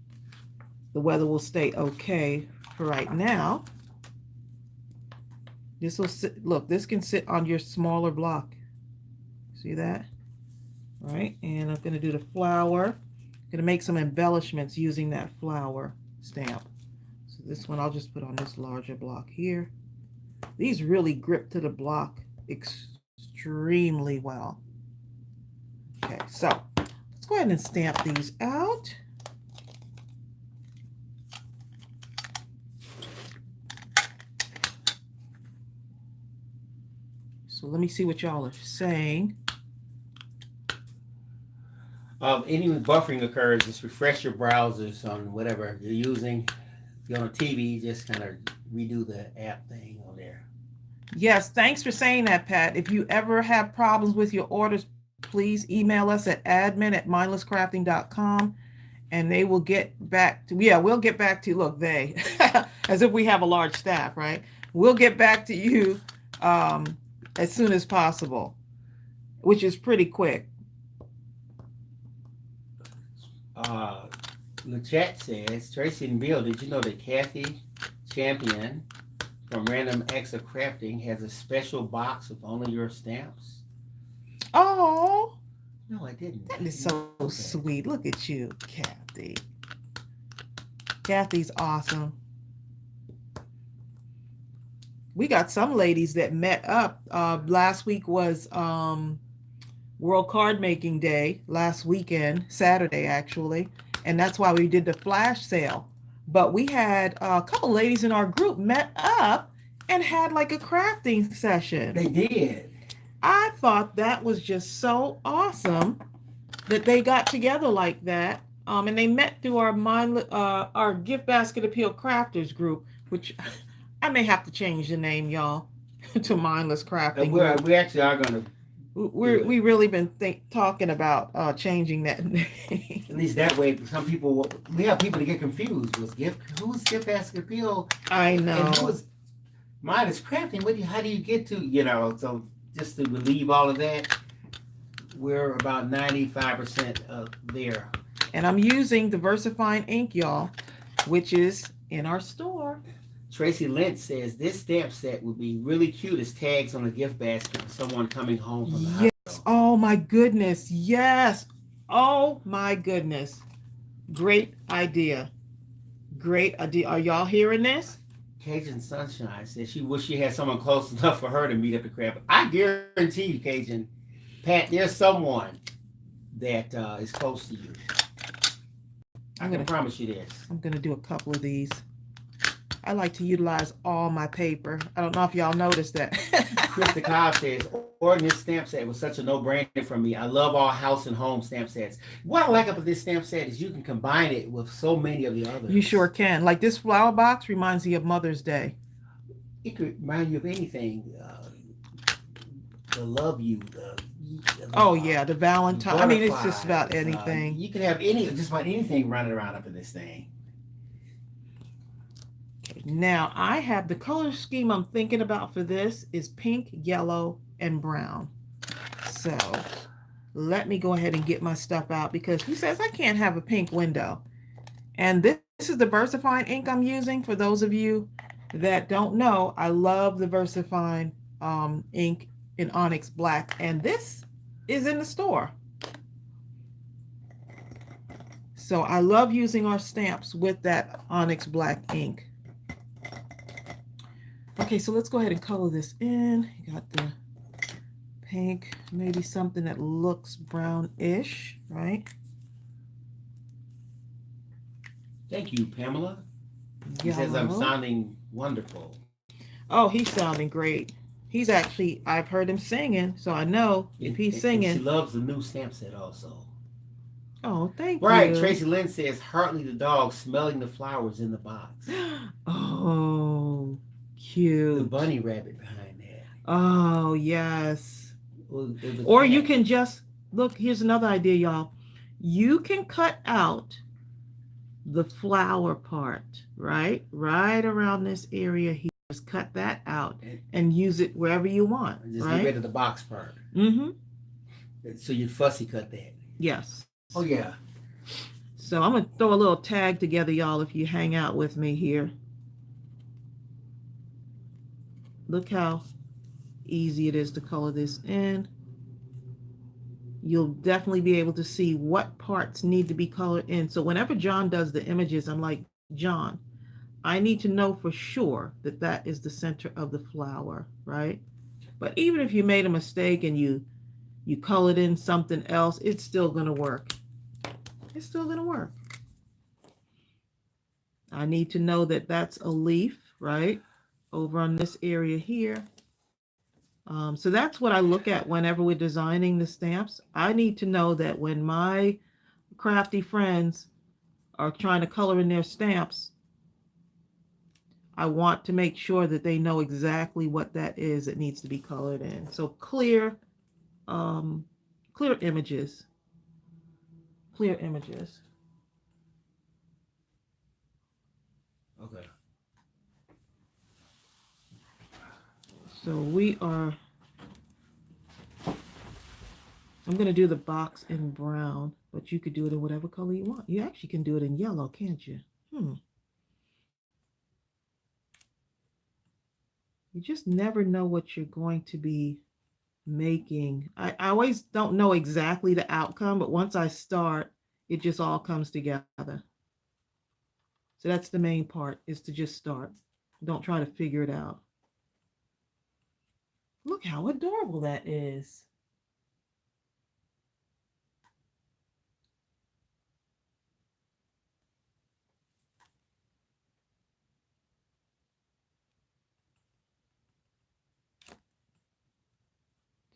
the weather will stay okay for right now. This will sit, look, this can sit on your smaller block. See that? All right, and I'm going to do the flower. I'm going to make some embellishments using that flower stamp. So this one I'll just put on this larger block here. These really grip to the block extremely well. Okay, so let's go ahead and stamp these out. So let me see what y'all are saying. Any buffering occurs, just refresh your browsers on whatever you're using. If you're on a TV, just kind of redo the app thing on there. Yes, thanks for saying that, Pat. If you ever have problems with your orders, please email us at admin@mindlesscrafting.com and they will get back to, yeah, we'll get back to, look, they, as if we have a large staff, right? We'll get back to you as soon as possible, which is pretty quick. The chat says, Tracy and Bill, did you know that Kathy Champion from Random Acts of Crafting has a special box with only your stamps? Oh, No, I didn't. that is so sweet. Look at you, Kathy. Kathy's awesome. We got some ladies that met up. Last week was World Card Making Day, last weekend, Saturday actually, and that's why we did the flash sale. But we had a couple ladies in our group met up and had like a crafting session. They did. I thought that was just so awesome that they got together like that. And they met through our Gift Basket Appeal Crafters group, which I may have to change the name, y'all, to Mindless Crafting. We actually are going to. We really been talking about changing that name. At least that way, some people, we have people to get confused. Who's Gift Basket Appeal? I know. And who's Mindless Crafting? How do you get to, so just to relieve all of that, we're about 95% there. And I'm using Diversifying ink, y'all, which is in our store. Tracy Lynch says this stamp set would be really cute as tags on a gift basket for someone coming home from the hospital. Oh my goodness. Yes. Oh my goodness. Great idea. Great idea. Are y'all hearing this? Cajun Sunshine says she wish she had someone close enough for her to meet up at craft. I guarantee you, Cajun, Pat, there's someone that is close to you. I can promise you this. I'm going to do a couple of these. I like to utilize all my paper. I don't know if y'all noticed that. Krista Cobb says, ordering this stamp set was such a no-brainer for me. I love all house and home stamp sets. What I like about this stamp set is you can combine it with so many of the others. You sure can. Like this flower box reminds me of Mother's Day. It could remind you of anything. The love you. The Valentine. I mean, it's just about anything. You can have just about anything running around up in this thing. Now, I have the color scheme I'm thinking about for this is pink, yellow, and brown. So let me go ahead and get my stuff out because who says I can't have a pink window? And this is the Diversifying ink I'm using. For those of you that don't know, I love the Diversifying ink in Onyx Black. And this is in the store. So I love using our stamps with that Onyx Black ink. Okay, so let's go ahead and color this in. You got the pink, maybe something that looks brownish, right? Thank you, Pamela. He Yellow. says I'm sounding wonderful. Oh, he's sounding great. He's actually, I've heard him singing, so I know if he's singing. She loves the new stamp set also. Oh, thank you. Right, Tracy Lynn says, Hartley the dog smelling the flowers in the box. Oh, cute. The bunny rabbit behind that. Oh, yes. Or you can just, look, here's another idea, y'all. You can cut out the flower part, right? Right around this area here. Just cut that out and use it wherever you want. Just right? get rid of the box part. Mm-hmm. So you'd fussy cut that. Yes. Oh, yeah. So I'm going to throw a little tag together, y'all, if you hang out with me here. Look how easy it is to color this in. You'll definitely be able to see what parts need to be colored in. So whenever John does the images, I'm like, John, I need to know for sure that that is the center of the flower, right? But even if you made a mistake and you colored in something else, it's still going to work. It's still going to work. I need to know that that's a leaf, right? Over on this area here. So that's what I look at whenever we're designing the stamps. I need to know that when my crafty friends are trying to color in their stamps, I want to make sure that they know exactly what that is that needs to be colored in. So um, clear images, clear images. Okay. So we are, I'm going to do the box in brown, but you could do it in whatever color you want. You actually can do it in yellow, can't you? You just never know what you're going to be making. I always don't know exactly the outcome, but once I start, it just all comes together. So that's the main part, is to just start. Don't try to figure it out. Look how adorable that is.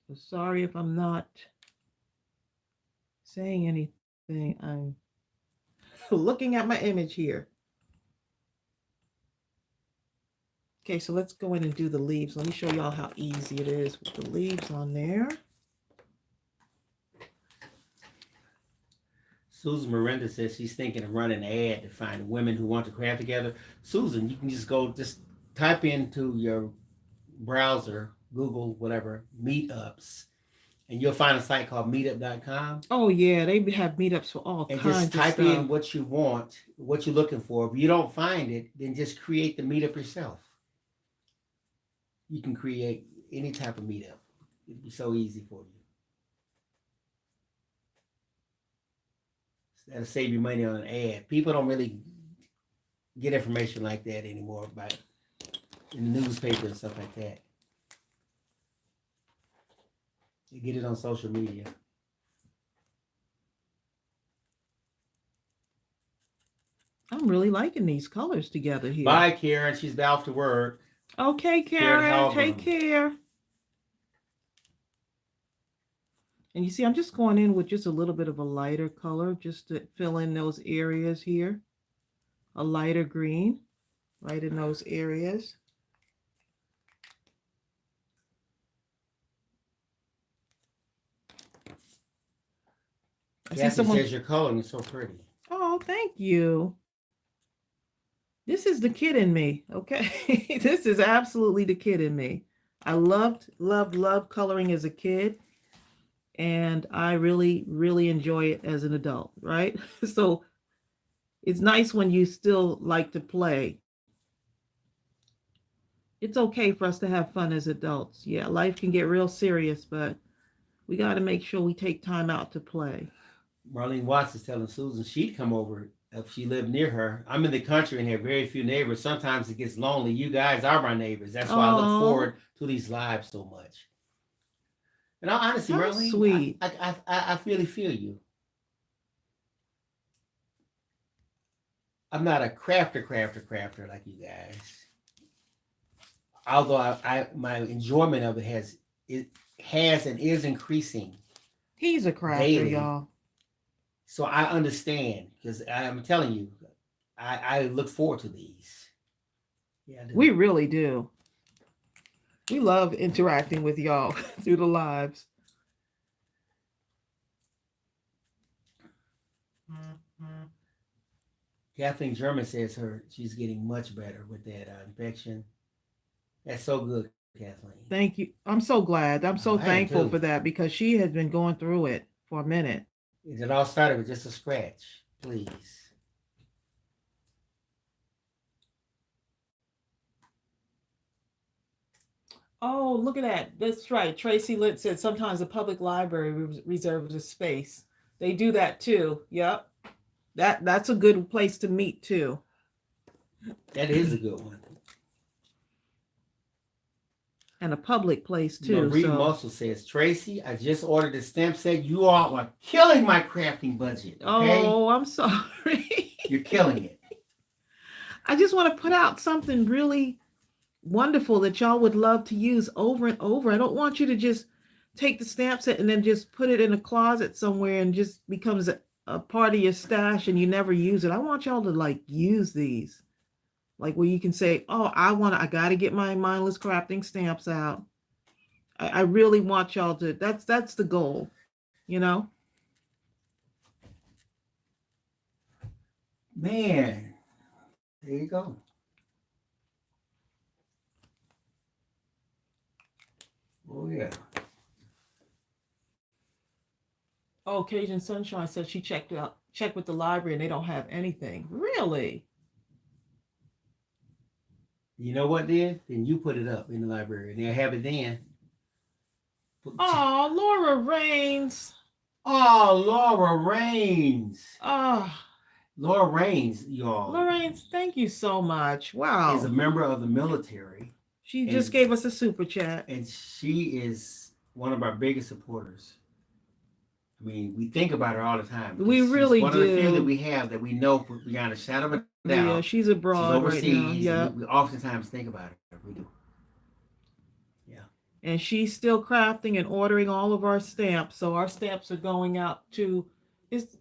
So sorry if I'm not saying anything. I'm looking at my image here. Okay, so let's go in and do the leaves. Let me show y'all how easy it is with the leaves on there. Susan Miranda says she's thinking of running an ad to find women who want to craft together. Susan, you can just type into your browser, Google, whatever, meetups, and you'll find a site called meetup.com. Oh yeah, they have meetups for all And kinds just of type stuff. in what you want, what you're looking for. If you don't find it, then just create the meetup yourself. You can create any type of meetup. It'd be so easy for you. That'll save you money on an ad. People don't really get information like that anymore about in the newspaper and stuff like that. You get it on social media. I'm really liking these colors together here. Bye, Karen. She's off to work. Okay, Karen, take care. And you see, I'm just going in with just a little bit of a lighter color just to fill in those areas here. A lighter green right in those areas. Kathy says your coloring is so pretty. Oh, thank you. This is the kid in me, okay? This is absolutely the kid in me. I loved coloring as a kid, and I really, really enjoy it as an adult, right? So it's nice when you still like to play. It's okay for us to have fun as adults. Yeah, life can get real serious, but we got to make sure we take time out to play. Marlene Watts is telling Susan she'd come over if she lived near her. I'm in the country and have very few neighbors. Sometimes it gets lonely. You guys are my neighbors. That's why I look forward to these lives so much. And honestly, how Marlene, sweet. I really feel you. I'm not a crafter like you guys. Although my enjoyment of it has and is increasing. He's a crafter, daily. Y'all. So I understand because I'm telling you, I look forward to these. Yeah, we really do. We love interacting with y'all through the lives. Kathleen German says she's getting much better with that infection. That's so good, Kathleen. Thank you. I'm so glad. I'm so thankful for that because she has been going through it for a minute. It all started with just a scratch, please. Oh, look at that. That's right. Tracy Litt said sometimes the public library reserves a space. They do that too. Yep. That's a good place to meet too. That is a good one. and a public place too. Marie So, Muscle says, Tracy, I just ordered a stamp set. You all are killing my crafting budget. Okay, oh, I'm sorry. you're killing it. I just want to put out something really wonderful that y'all would love to use over and over. I don't want you to just take the stamp set and then just put it in a closet somewhere and just becomes a part of your stash and you never use it. I want y'all to like use these. Like where you can say, oh, I got to get my mindless crafting stamps out. I really want y'all to, that's the goal, you know? Man, there you go. Oh yeah. Oh, Cajun Sunshine said she checked with the library and they don't have anything. Really? You know what then? Then you put it up in the library and they'll have it then. Oh, Laura Rains. Oh, Laura Rains. Oh, Laura Rains, y'all, Laura Rains, thank you so much. is a Wow. member of the military. She just And gave us a super chat. and she is one of our biggest supporters. I mean, we think about her all the time. We She's really one of the few that do. we have that we know beyond a shadow of a Yeah, doubt. she's She's abroad right now. overseas, and Yeah. we oftentimes think about her. We do. Yeah. And she's still crafting and ordering all of our stamps. So our stamps are going out to is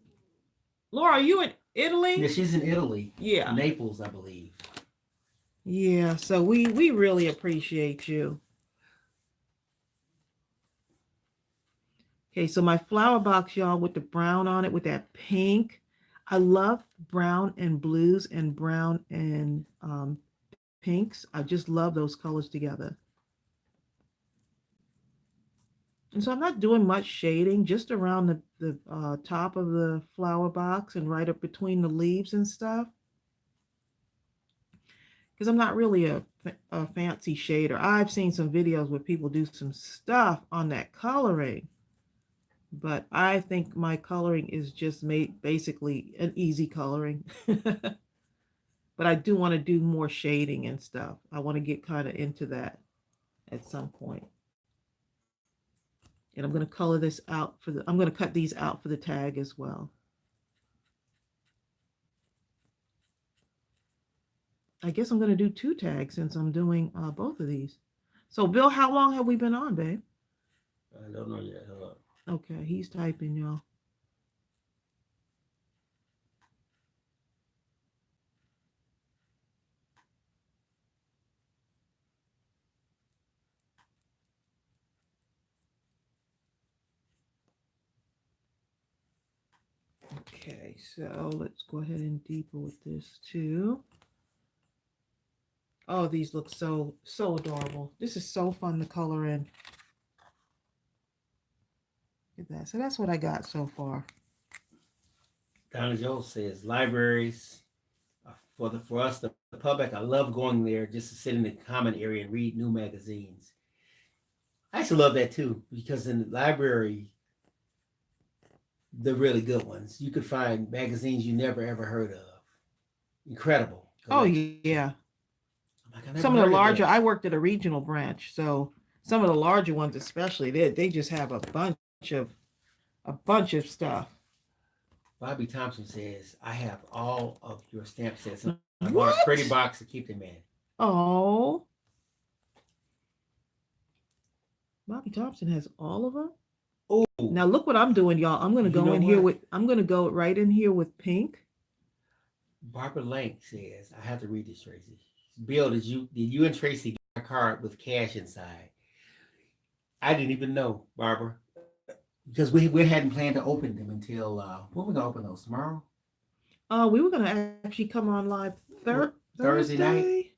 Laura, are you in Yeah, Italy? she's in Italy, Yeah. Naples, I believe. Yeah. So we really appreciate you. Okay, so my flower box, y'all, with the brown on it, with that pink. I love brown and blues and brown and pinks. I just love those colors together. And so I'm not doing much shading, just around the top of the flower box and right up between the leaves and stuff. Because I'm not really a fancy shader. I've seen some videos where people do some stuff on that coloring, but I think my coloring is just made basically an easy coloring. But I do want to do more shading and stuff. I want to get kind of into that at some point. And I'm going to color this out for the, I'm going to cut these out for the tag as well. I guess I'm going to do two tags since I'm doing both of these. So, Bill, how long have we been on, babe? I don't know yet. Hold up. Okay, he's typing, y'all. Okay, so let's go ahead and deeper with this too. Oh, these look so adorable. This is so fun to color in. Look at that. So that's what I got so far. Donna Jones says libraries for us the public. I love going there just to sit in the common area and read new magazines. I used to love that too because in the library, the really good ones, you could find magazines you never ever heard of. Incredible Oh collection. yeah. I'm like, I never Some of the heard of larger, that. I worked at a regional branch, so some of the larger ones especially, they just have a bunch of stuff. Bobby Thompson says, I have all of your stamp sets and I want a pretty What? box to keep them in. Oh, Bobby Thompson has all of them. Oh, Now look what I'm doing, y'all. you know what? I'm gonna go right in here with pink. Barbara Lank says, I have to read this, Tracy. Bill, did you and Tracy get a card with cash inside? I didn't even know, Barbara, because we hadn't planned to open them until when we gonna open those tomorrow? We were gonna actually come on live Thursday night, Thursday.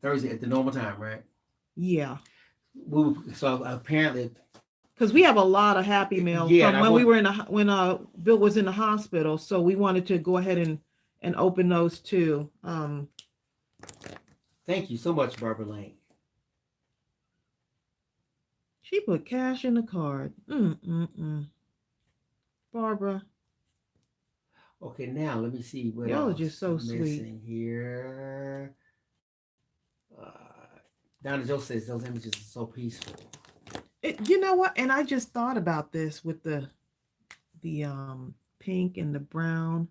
Thursday at the normal time, right? Yeah, So apparently, because we have a lot of happy mail yeah, and from I when we want. were in when Bill was in the hospital, so we wanted to go ahead and open those too. Thank you so much, Barbara Lank. She put cash in the card. Barbara, Okay, now let me see what y'all are just else so I'm sweet. missing here. Uh, Donna Joe says those images are so peaceful. You know what? And I just thought about this with the pink and the brown.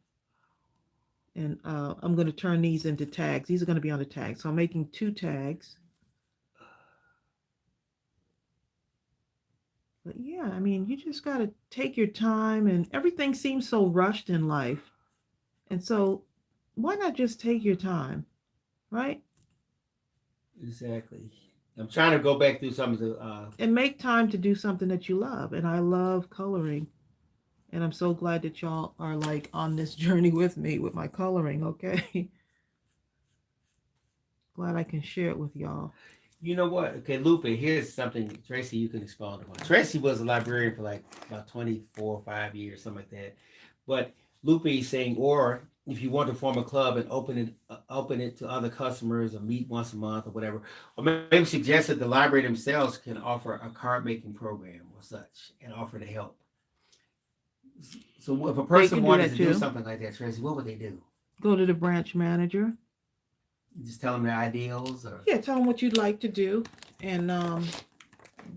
And I'm going to turn these into tags. These are going to be on the tag. So I'm making 2 tags. But yeah, I mean, you just got to take your time, and everything seems so rushed in life. And so why not just take your time, right? Exactly. I'm trying to go back through some of the. And make time to do something that you love. And I love coloring. And I'm so glad that y'all are like on this journey with me with my coloring, okay? Glad I can share it with y'all. You know what? Okay, Lupe, here's something, Tracy, you can expound upon. Tracy was a librarian for like about 24 or 5 years, something like that. But Lupe is saying, or if you want to form a club and open it to other customers or meet once a month or whatever, or maybe suggest that the library themselves can offer a card making program or such and offer to help. So if a They person can do wanted that to do too. something like that, Tracy, what would they do? Go to the branch manager. Just tell them their ideals, or Yeah, tell them what you'd like to do. And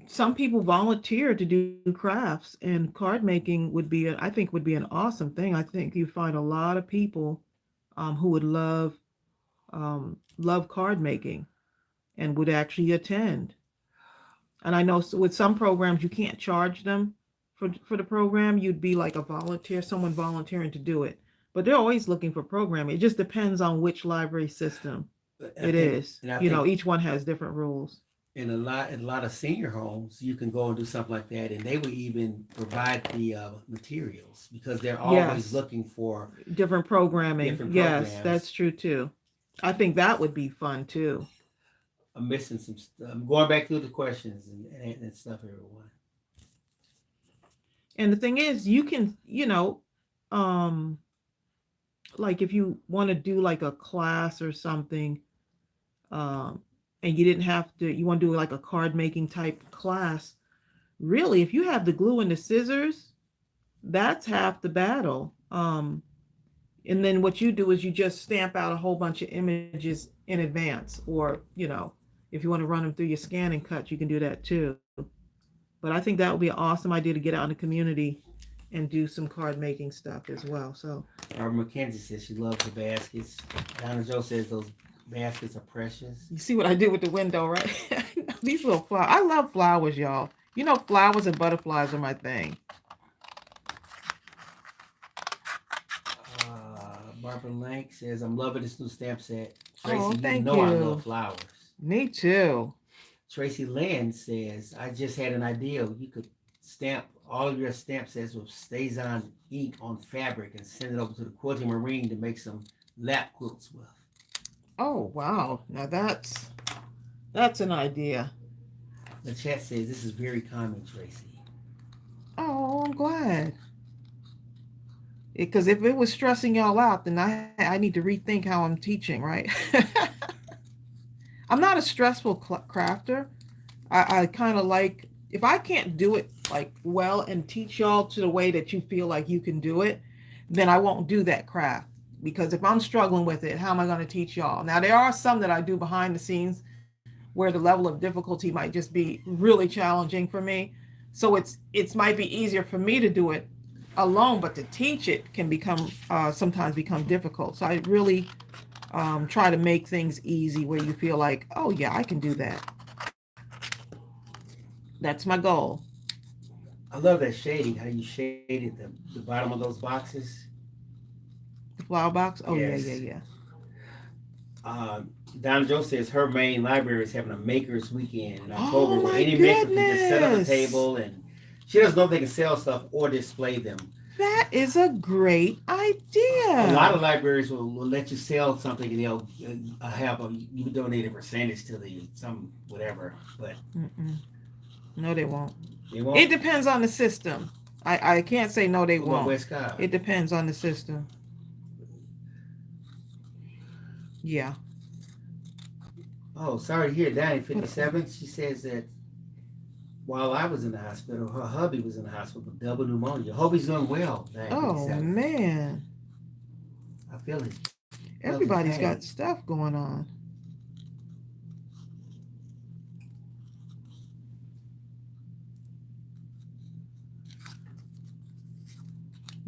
some people volunteer to do crafts, and card making would be, I think, would be an awesome thing. I think you find a lot of people who would love card making and would actually attend. And I know with some programs you can't charge them for the program. You'd be like a volunteer, someone volunteering to do it. But they're always looking for programming. It just depends on which library system it is. and I You know, think each one has different rules. in a lot of senior homes, you can go and do something like that, and they will even provide the materials because they're always Yes, looking for different programming. different Yes, that's programs. true too. I think that would be fun too. I'm missing some. I'm going back through the questions and stuff, everyone. And the thing is, you can, um, like if you want to do like a class or something, um, and you didn't have to, you want to do like a card making type class. Really, if you have the glue and the scissors, that's half the battle. And then what you do is you just stamp out a whole bunch of images in advance, or if you want to run them through your scan and cut, you can do that too. But I think that would be an awesome idea to get out in the community and do some card making stuff as well. So Barbara McKenzie says she loves the baskets. Donna Joe says those baskets are precious. you see what I did with the window, right? These little flowers. I love flowers, y'all. You know, flowers and butterflies are my thing. Barbara Lank says, I'm loving this new stamp set. Oh, Tracy, you thank know I love you. flowers. Me too. Tracy Lynn says, I just had an idea. You could stamp all of your stamp sets with stays on ink on fabric and send it over to the quilting marine to make some lap quilts with. Oh, wow. Now that's an idea. The chat says this is very common, Tracy. Oh, I'm glad. Because if it was stressing y'all out, then I need to rethink how I'm teaching, right? I'm not a stressful crafter. I kind of like, if I can't do it like well and teach y'all to the way that you feel like you can do it, then I won't do that craft. Because if I'm struggling with it, how am I going to teach y'all? Now, there are some that I do behind the scenes where the level of difficulty might just be really challenging for me. So it's might be easier for me to do it alone, but to teach it can become sometimes become difficult. So I really try to make things easy where you feel like, oh yeah, I can do that. That's my goal. I love that shading, how you shaded the bottom of those boxes. The flower box. Oh yeah, yeah, Yes. yeah. Uh, Don Joe says her main library is having a makers weekend in October Oh where my any maker can just set up a goodness. table and she doesn't know if they can sell stuff or display them. That is a great A lot of idea. libraries will let you sell something and they'll have you donate a percentage to the some whatever, but Mm-mm. No, they won't. they It won't. depends on the system. I can't say no, they What about won't. West Cobb? It depends on the system. Yeah. Oh, sorry to hear that. In But 57, she says that while I was in the hospital, her hubby was in the hospital with double pneumonia. Hope he's doing well. Died in oh 57. man, I feel his everybody's got pain. stuff going on.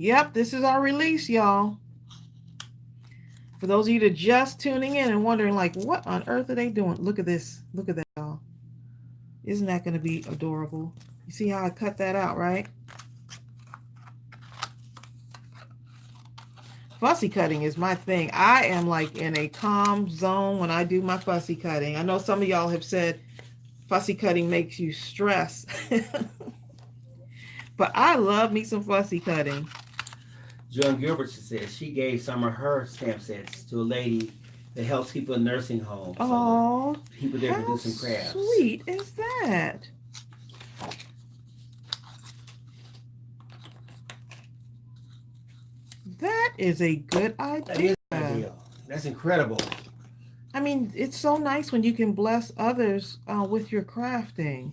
Yep, this is our release, y'all. For those of you that are just tuning in and wondering, like, what on earth are they doing? Look at this. Look at that, y'all. Isn't that going to be adorable? You see how I cut that out, right? Fussy cutting is my thing. I am like in a calm zone when I do my fussy cutting. I know some of y'all have said fussy cutting makes you stress. But I love me some fussy cutting. Joan Gilbert says she gave some of her stamp sets to a lady that helps people in nursing homes. Oh, so people there to do some crafts. How sweet is that? That is a good idea. That is an idea. That's incredible. I mean, it's so nice when you can bless others with your crafting.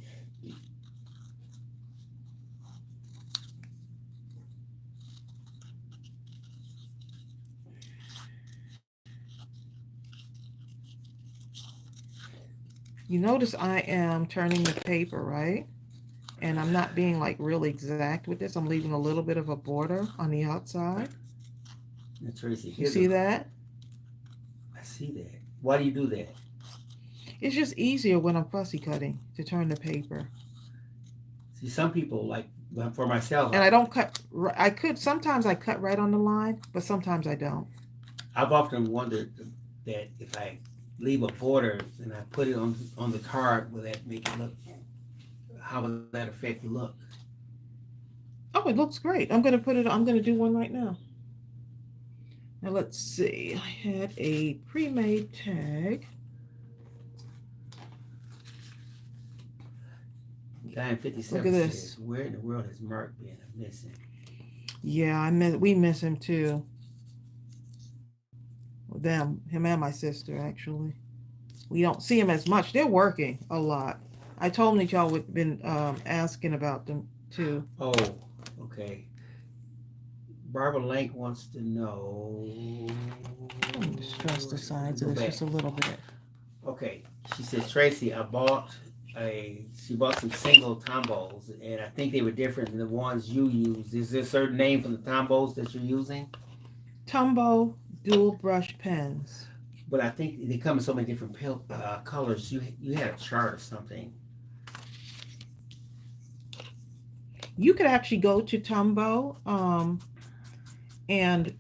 You notice I am turning the paper, right? And I'm not being like really exact with this. I'm leaving a little bit of a border on the outside. Now, Tracey, you see that? I see that. Why do you do that? It's just easier when I'm fussy cutting to turn the paper. See, some people, like for myself, and I don't cut. I could sometimes I cut right on the line, but sometimes I don't. I've often wondered that if I leave a border and I put it on the card, will that make it look? How will that affect the look? Oh, it looks great. I'm gonna put it. I'm gonna do one right now. Now let's see. I had a pre-made tag. Guy in 57 Look at this. says, "Where in the world has Mark been? I'm missing." Yeah, we miss him too. Them, him and my sister actually. We don't see him as much. They're working a lot. I told them that y'all would been asking about them too. Oh, okay. Barbara Lank wants to know. Let me stress the sides of this just a little bit. Okay, she says, Tracey, she bought some single Tombos, and I think they were different than the ones you use. Is there a certain name for the Tombos that you're using? Tombow dual brush pens. But I think they come in so many different colors. You had a chart or something. You could actually go to Tombow and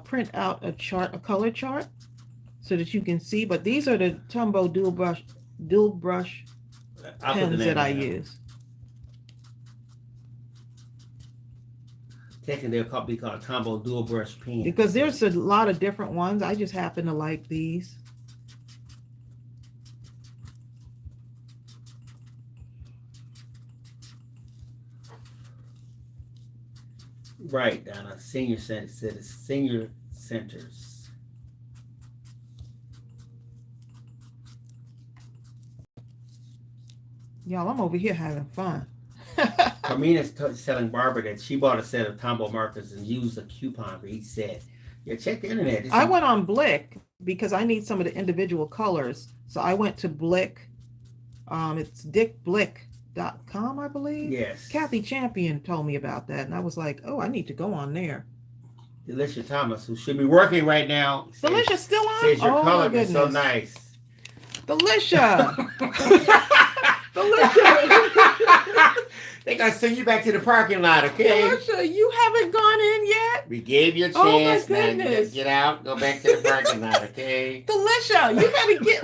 print out a color chart so that you can see. But these are the Tombow dual brush pens that I use. Technically, they'll be called Tombow dual brush pens. Because there's a lot of different ones. I just happen to like these. Right, Donna. Senior centers. Y'all, I'm over here having fun. Carmina's telling Barbara that she bought a set of Tombow markers and used a coupon for each set. Yeah, check the internet. I went on Blick because I need some of the individual colors. So I went to Blick. It's dickblick.com, I believe. Yes. Kathy Champion told me about that, and I was like, oh, I need to go on there. Delicia Thomas, who should be working right now. Delicia still on? Says your color is so nice. Delicia. Delicia. They're going to send you back to the parking lot, okay? Delicia, you haven't gone in yet? We gave you a chance. Oh, my goodness. Now get out, go back to the parking lot, okay? Delicia, you better get...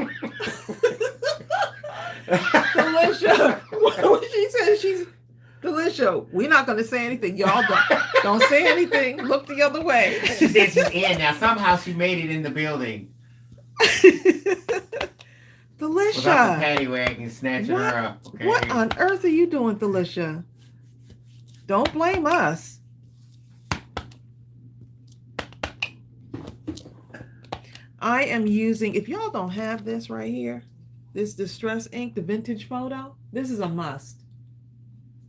Delicia. What she said, she's... Delicia, we're not going to say anything. Y'all don't say anything. Look the other way. She said she's in now. Somehow she made it in the building. Delicia. Without the paddy wagon snatching her up. Okay? What on earth are you doing, Delicia? Don't blame us. I am using, if y'all don't have this right here, this Distress ink, the vintage photo, this is a must.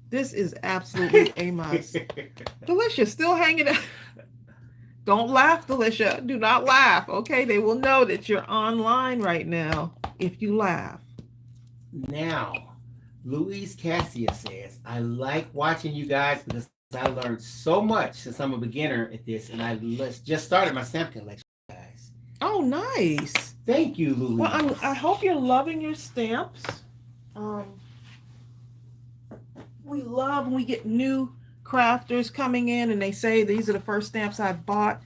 This is absolutely a must. Delicia, still hanging out. Don't laugh, Delicia. Do not laugh, okay? They will know that you're online right now if you laugh. Now, Louise Cassia says, I like watching you guys because I learned so much since I'm a beginner at this, and just started my stamp collection, guys. Oh, nice. Thank you, Well, I Louise. hope you're loving your stamps. Um, we love when we get new crafters coming in and they say these are the first stamps I bought,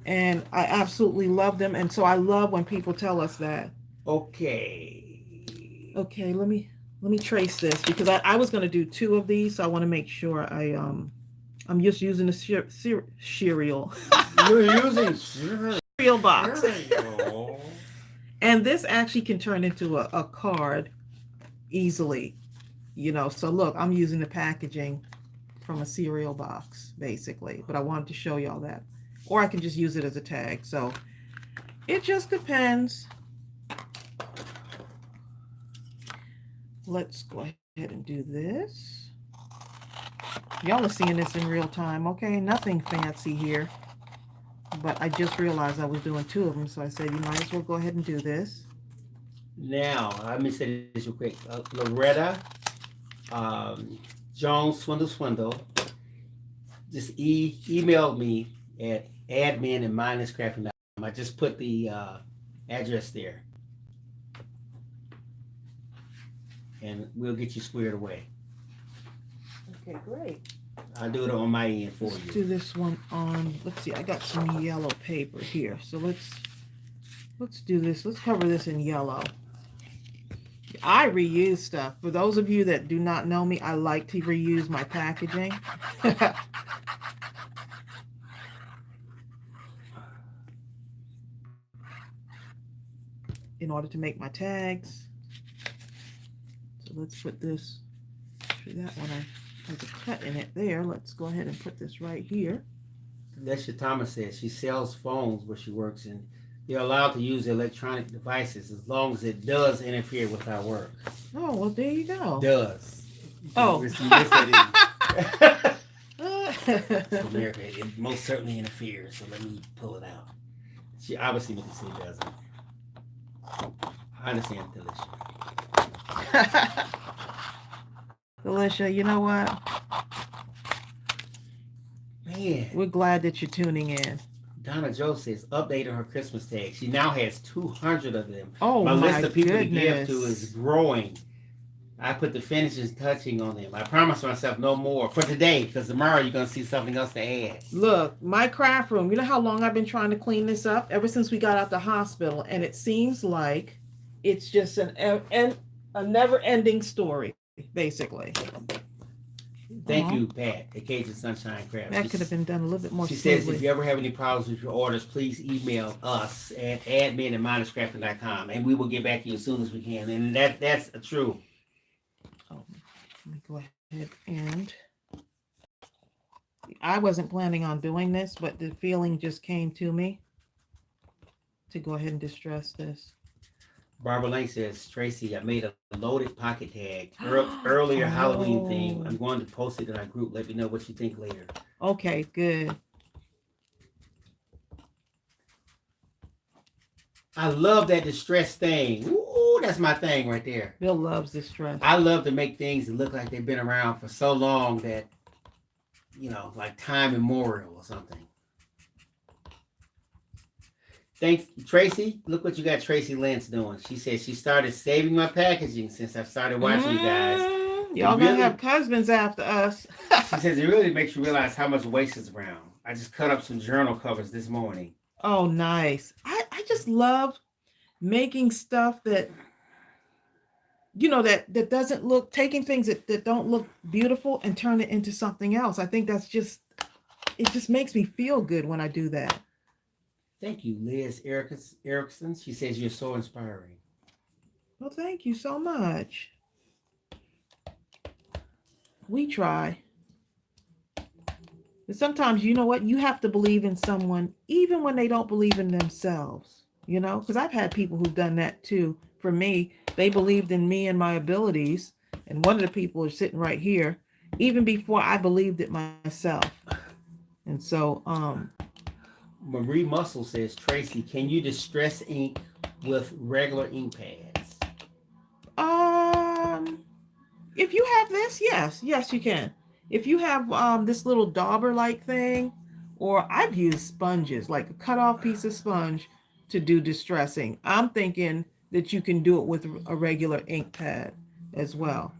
and I absolutely love them. And so I love when people tell us that. Okay. Okay, let me trace this because I was going to do two of these, so I want to make sure I'm just using the cereal You're using cereal. cereal box. And this actually can turn into a card easily, So look, I'm using the packaging from a cereal box, basically. But I wanted to show y'all that. Or I can just use it as a tag. So it just depends. Let's go ahead and do this. Y'all are seeing this in real time, okay? Nothing fancy here. But I just realized I was doing two of them, so I said you might as well go ahead and do this. Now, let me say this real quick. Loretta Jones Swindle just emailed me at admin and mindlesscrafting.com. I just put the address there, and we'll get you squared away. Okay, great. I'll do it on my end for Let's you. do this one on, let's see, I got some yellow paper here. So let's do this. Let's cover this in yellow. I reuse stuff. For those of you that do not know me, I like to reuse my packaging. In order to make my tags. So let's put this, that one has a cut in it there. Let's go ahead and put this right here. Lesha Thomas says she sells phones where she works, and they're allowed to use electronic devices as long as it does interfere with our work. Oh, well, there you go. Does. Oh. America, it most certainly interferes, so let me pull it out. She obviously what she doesn't. I understand, Delisha. Delisha, you know what? Man. We're glad that you're tuning in. Donna Joe says, updating her Christmas tag. She now has 200 of them. Oh, my list of people goodness. to give to is growing. I put the finishing touching on them. I promised myself no more for today, because tomorrow you're going to see something else to add. Look, my craft room, you know how long I've been trying to clean this up? Ever since we got out the hospital. And it seems like it's just a never-ending story, basically. Thank you, Pat, at Cajun Sunshine Crafts. That could have been done a little bit more She smoothly. says if you ever have any problems with your orders, please email us at admin@mindlesscrafting.com, and we will get back to you as soon as we can. And that's true. Oh, let me go ahead and... I wasn't planning on doing this, but the feeling just came to me to go ahead and distress this. Barbara Lane says, Tracy, I made a loaded pocket tag earlier Halloween theme. I'm going to post it in our group. Let me know what you think later. Okay, good. I love that distress thing. Ooh, that's my thing right there. Bill loves distress. I love to make things that look like they've been around for so long that, like time immemorial or something. Thanks, Tracy. Look what you got Tracy Lentz doing. She says she started saving my packaging since I've started watching you guys. Y'all gonna have husbands after us. She says it really makes you realize how much waste is around. I just cut up some journal covers this morning. Oh, nice. I just love making stuff that, that doesn't look, taking things that don't look beautiful and turn it into something else. I think it just makes me feel good when I do that. Thank you, Liz Erickson. She says you're so inspiring. Well, thank you so much. We try. But sometimes, you know what? You have to believe in someone even when they don't believe in themselves, because I've had people who've done that too. For me, they believed in me and my abilities. And one of the people is sitting right here, even before I believed it myself. And so, Marie Muscle says, Tracy, can you distress ink with regular ink pads? If you have this, yes, you can. If you have this little dauber like thing, or I've used sponges, like a cut off piece of sponge to do distressing. I'm thinking that you can do it with a regular ink pad as well.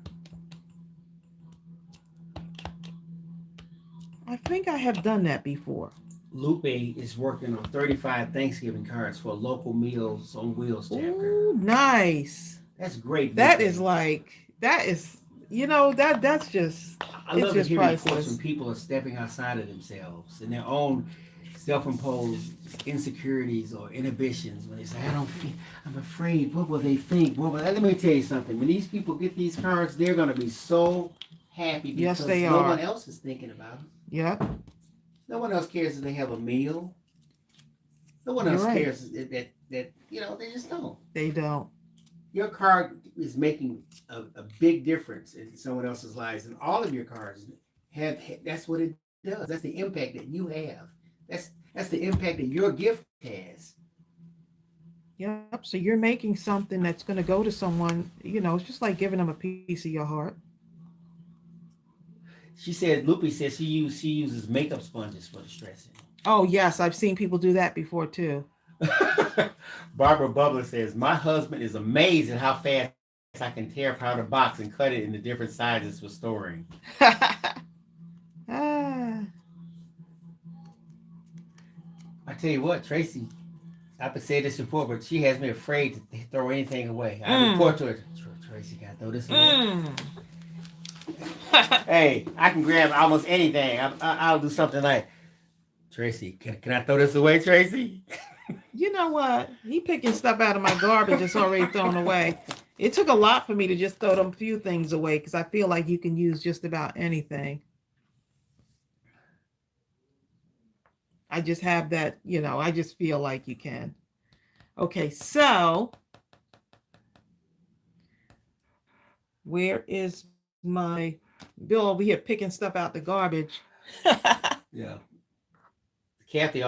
I think I have done that before. Lupe is working on 35 Thanksgiving cards for a local Meals on Wheels chapter. Ooh, nice. That's great, That Lupe. is like that is that's just I it's love to just hear reports when priceless. people are stepping outside of themselves and their own self-imposed insecurities or inhibitions. When they say, "I don't feel, I'm afraid. What will they think?" Let me tell you something. When these people get these cards, they're going to be so happy Yes, because they no one are. else is thinking about them. Yep, No one else cares if they have a meal. No one you're else right. cares that they just don't. They don't. Your card is making a big difference in someone else's lives, and all of your cards have. That's what it does. That's the impact that you have. That's the impact that your gift has. Yep. So you're making something that's going to go to someone. It's just like giving them a piece of your heart. She said, Lupe says she uses makeup sponges for the stressing. Oh yes, I've seen people do that before too. Barbara Bubbler says, my husband is amazed at how fast I can tear apart a box and cut it into different sizes for storing. Ah, I tell you what, Tracy, I've said this before, but she has me afraid to throw anything away. I report mm, to her, Tracy, can I throw this away? mm. Hey, I can grab almost anything. I'll do something like, Tracy, can I throw this away, Tracy? You know what? He picking stuff out of my garbage that's already thrown away. It took a lot for me to just throw them few things away because I feel like you can use just about anything. I just have that, I just feel like you can. Okay, so where is my Bill over here picking stuff out the garbage? Yeah. Kathy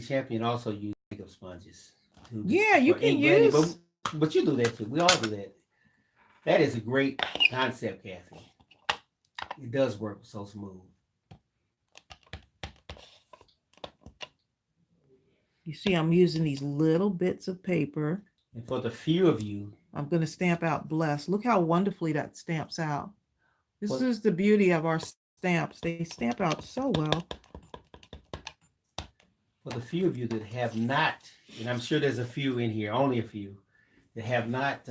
Champion also used makeup sponges Yeah, you for can ink blending, use. but you do that too. We all do that. That is a great concept, Kathy. It does work so smooth. You see, I'm using these little bits of paper. And for the few of you, I'm going to stamp out blessed. Look how wonderfully that stamps out. This for, is the beauty of our stamps. They stamp out so well. for the few of you that have not, and I'm sure there's a few in here, only a few, that have not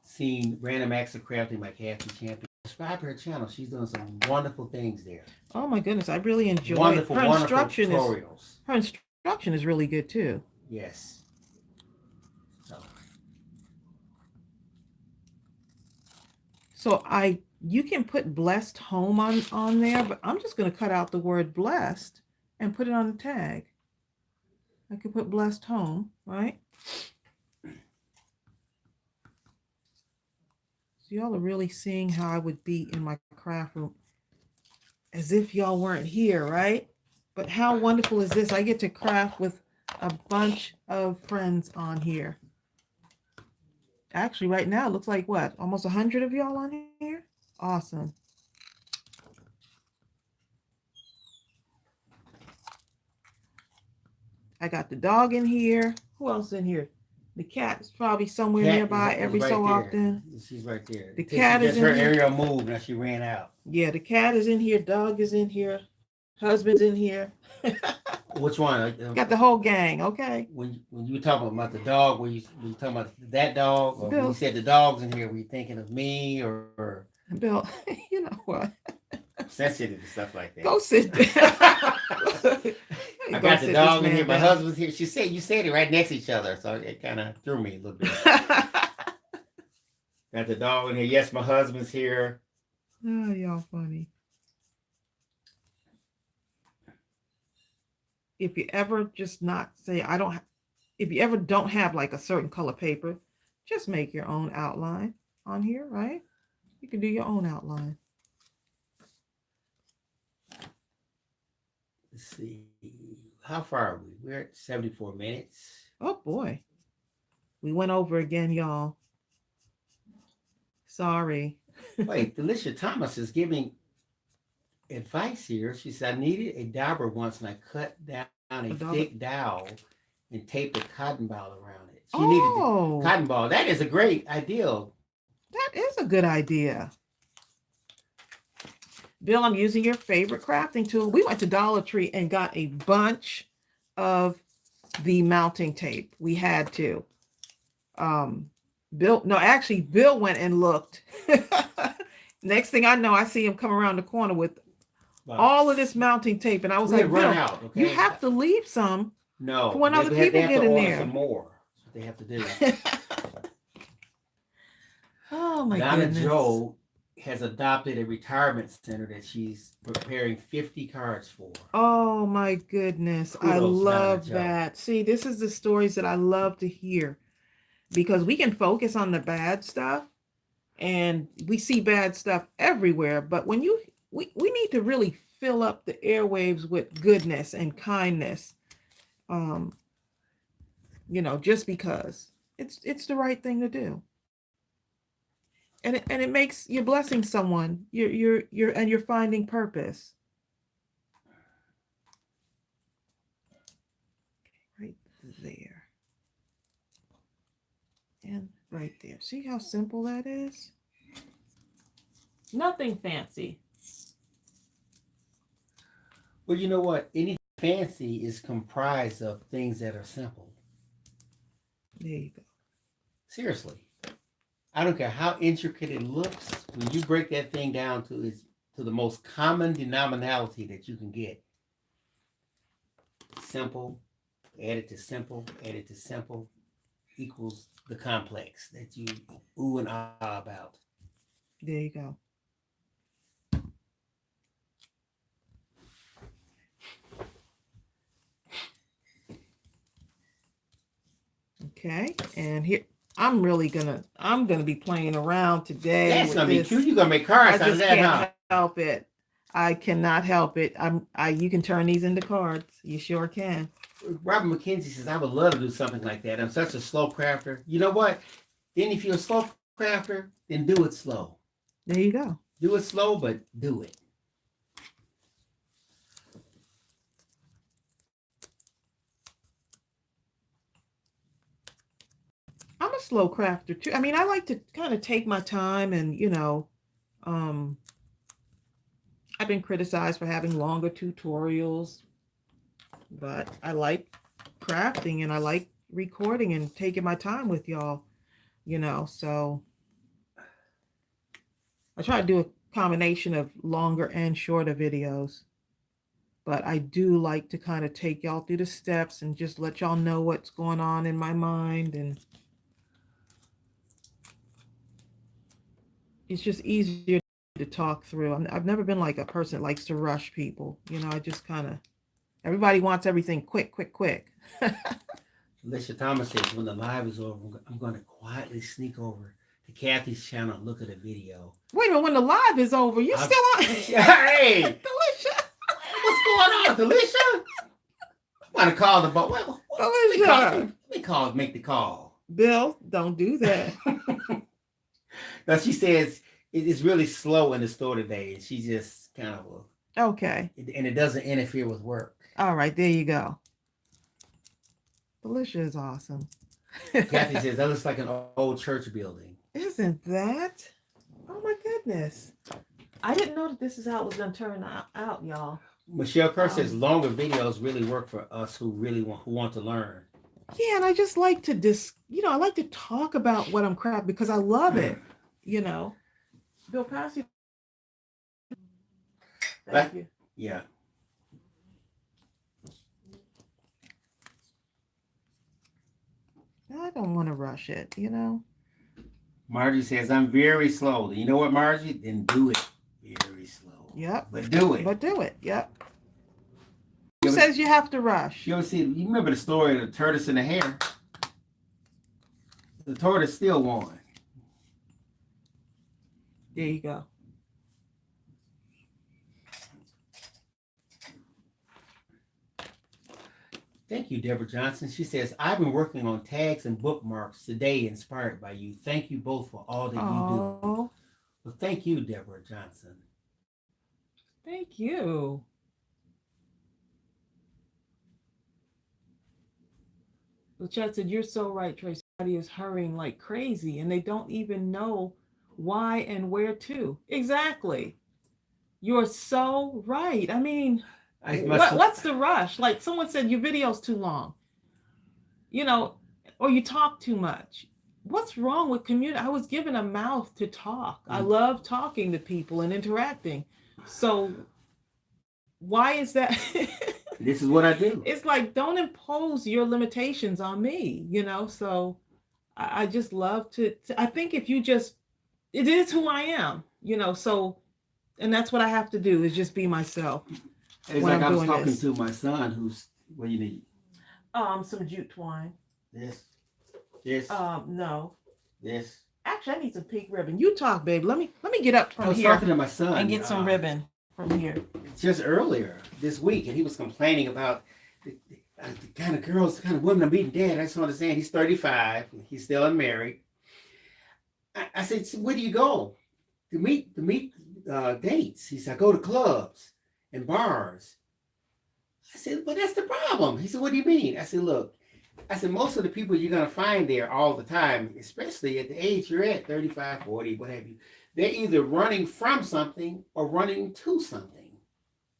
seen Random Acts of Crafting by Kathy Champion, subscribe to her channel. She's doing some wonderful things there. Oh my goodness, I really enjoy it. Wonderful, wonderful tutorials. Her instruction is really good too. Yes. So So I you can put blessed home on there, but I'm just going to cut out the word blessed and put it on the tag. I could put blessed home, right? So y'all are really seeing how I would be in my craft room as if y'all weren't here, right? But how wonderful is this? I get to craft with a bunch of friends on here. Actually, right now it looks like what? Almost 100 of y'all on here? Awesome. I got the dog in here. Who else in here? The cat is probably somewhere nearby is every right so there. often. She's right there. The This is cat is just in her here. aerial move. Now she ran out. Yeah, the cat is in here. Dog is in here. Husband's in here. Which one? Got the whole gang. Okay. When you were talking about the dog, were you talking about that dog, or when you Bill. said the dogs in here, were you thinking of me or Bill. You know what? sensitive and stuff like Go that? sit down. I Go got the sit dog this in here. man My down. husband's here. You said it right next to each other, so it kind of threw me a little bit. Got the dog in here. Yes, my husband's here. Oh, y'all funny. If you ever just not say I don't. If you ever don't have like a certain color paper, just make your own outline on here, right? You can do your own outline. Let's see. How far are we? We're at 74 minutes. Oh boy, we went over again, y'all. Sorry. Wait, Delicia Thomas is giving advice here. She said, I needed a dauber once and I cut down a thick Adobo. dowel and taped a cotton ball around it. She needed the Oh, cotton ball. That is a great idea. that is a good idea. Bill, I'm using your favorite crafting tool. We went to Dollar Tree and got a bunch of the mounting tape. We had to. Um, Bill, no, actually, Bill went and looked. Next thing I know, I see him come around the corner with But all of this mounting tape. And I was we had like, run Bill, out, you okay? have to leave some for No, when other they people have get to in order some there. more. That's what they have to do. Oh my Donna goodness. Joe has adopted a retirement center that she's preparing 50 cards for. Oh my goodness. I Kudos to Donna love Joe. that. See, this is the stories that I love to hear because we can focus on the bad stuff and we see bad stuff everywhere. But when we need to really fill up the airwaves with goodness and kindness. Um, just because it's the right thing to do. And it makes you're blessing someone. You're finding purpose. Right there. And right there. See how simple that is? Nothing fancy. Well, you know what? Anything fancy is comprised of things that are simple. There you go. Seriously. I don't care how intricate it looks. When you break that thing down to the most common denominality that you can get, simple, added to simple, added to simple, equals the complex that you ooh and ah about. There you go. Okay. And here I'm gonna be playing around today That's with gonna be this. cute. You're gonna make I cards out of just that, huh? can't help it. I cannot help it. You can turn these into cards. You sure can. Robert McKenzie says, I would love to do something like that. I'm such a slow crafter. You know what? Then if you're a slow crafter, then do it slow. There you go. Do it slow, but do it. I'm a slow crafter too. I mean, I like to kind of take my time and, um, I've been criticized for having longer tutorials, but I like crafting and I like recording and taking my time with y'all. So I try to do a combination of longer and shorter videos. But I do like to kind of take y'all through the steps and just let y'all know what's going on in my mind. And it's just easier to talk through. I've never been like a person that likes to rush people. I just kind of, everybody wants everything quick, quick, quick. Alicia Thomas says, when the live is over, I'm going to quietly sneak over to Kathy's channel and look at a video. Wait a minute, when the live is over, you still on? Hey! Delicious. What's going on, Alicia? I want to call the boat. Delicious. Make the call. Bill, don't do that. Now, she says it's really slow in the store today. And she just kind of, Okay. and it doesn't interfere with work. All right, there you go. Delicious is awesome. Kathy says, that looks like an old church building. Isn't that? Oh my goodness. I didn't know that this is how it was going to turn out, y'all. Michelle Kerr says longer videos really work for us who want to learn. Yeah, and I just like to I like to talk about what I'm crafting because I love it. Bill Passy. Thank you. Yeah. I don't want to rush it. Margie says, I'm very slow. You know what, Margie? Then do it very slow. Yep. But do it. Yep. Who says you have to rush? You remember the story of the tortoise and the hare? The tortoise still won. There you go. Thank you, Deborah Johnson. She says, I've been working on tags and bookmarks today, inspired by you. Thank you both for all that you do. Well, thank you, Deborah Johnson. Thank you. The chat said, "You're so right, Tracy. Everybody is hurrying like crazy and they don't even know why and where to." Exactly. You're so right. I mean, I must. what's the rush? Like someone said, your video's too long, you know, or you talk too much. What's wrong with community? I was given a mouth to talk. I love talking to people and interacting. So why is that? This is what I do. It's like, don't impose your limitations on me, So I just love I think if you just, it is who I am, So, and that's what I have to do is just be myself. It's like I was talking to my son, who's, what do you need? Some jute twine. This. No. This. Actually, I need some pink ribbon. You talk, babe. Let me get up from I was here talking to my son and get some ribbon from here. Just earlier this week, and he was complaining about the kind of girls, the kind of women I'm meeting. Dad, I just want to say, he's 35. He's still unmarried. I said, so where do you go to meet dates? He said, I go to clubs and bars. I said, well, that's the problem. He said, what do you mean? I said, look, most of the people you're going to find there all the time, especially at the age you're at, 35, 40, what have you, they're either running from something or running to something.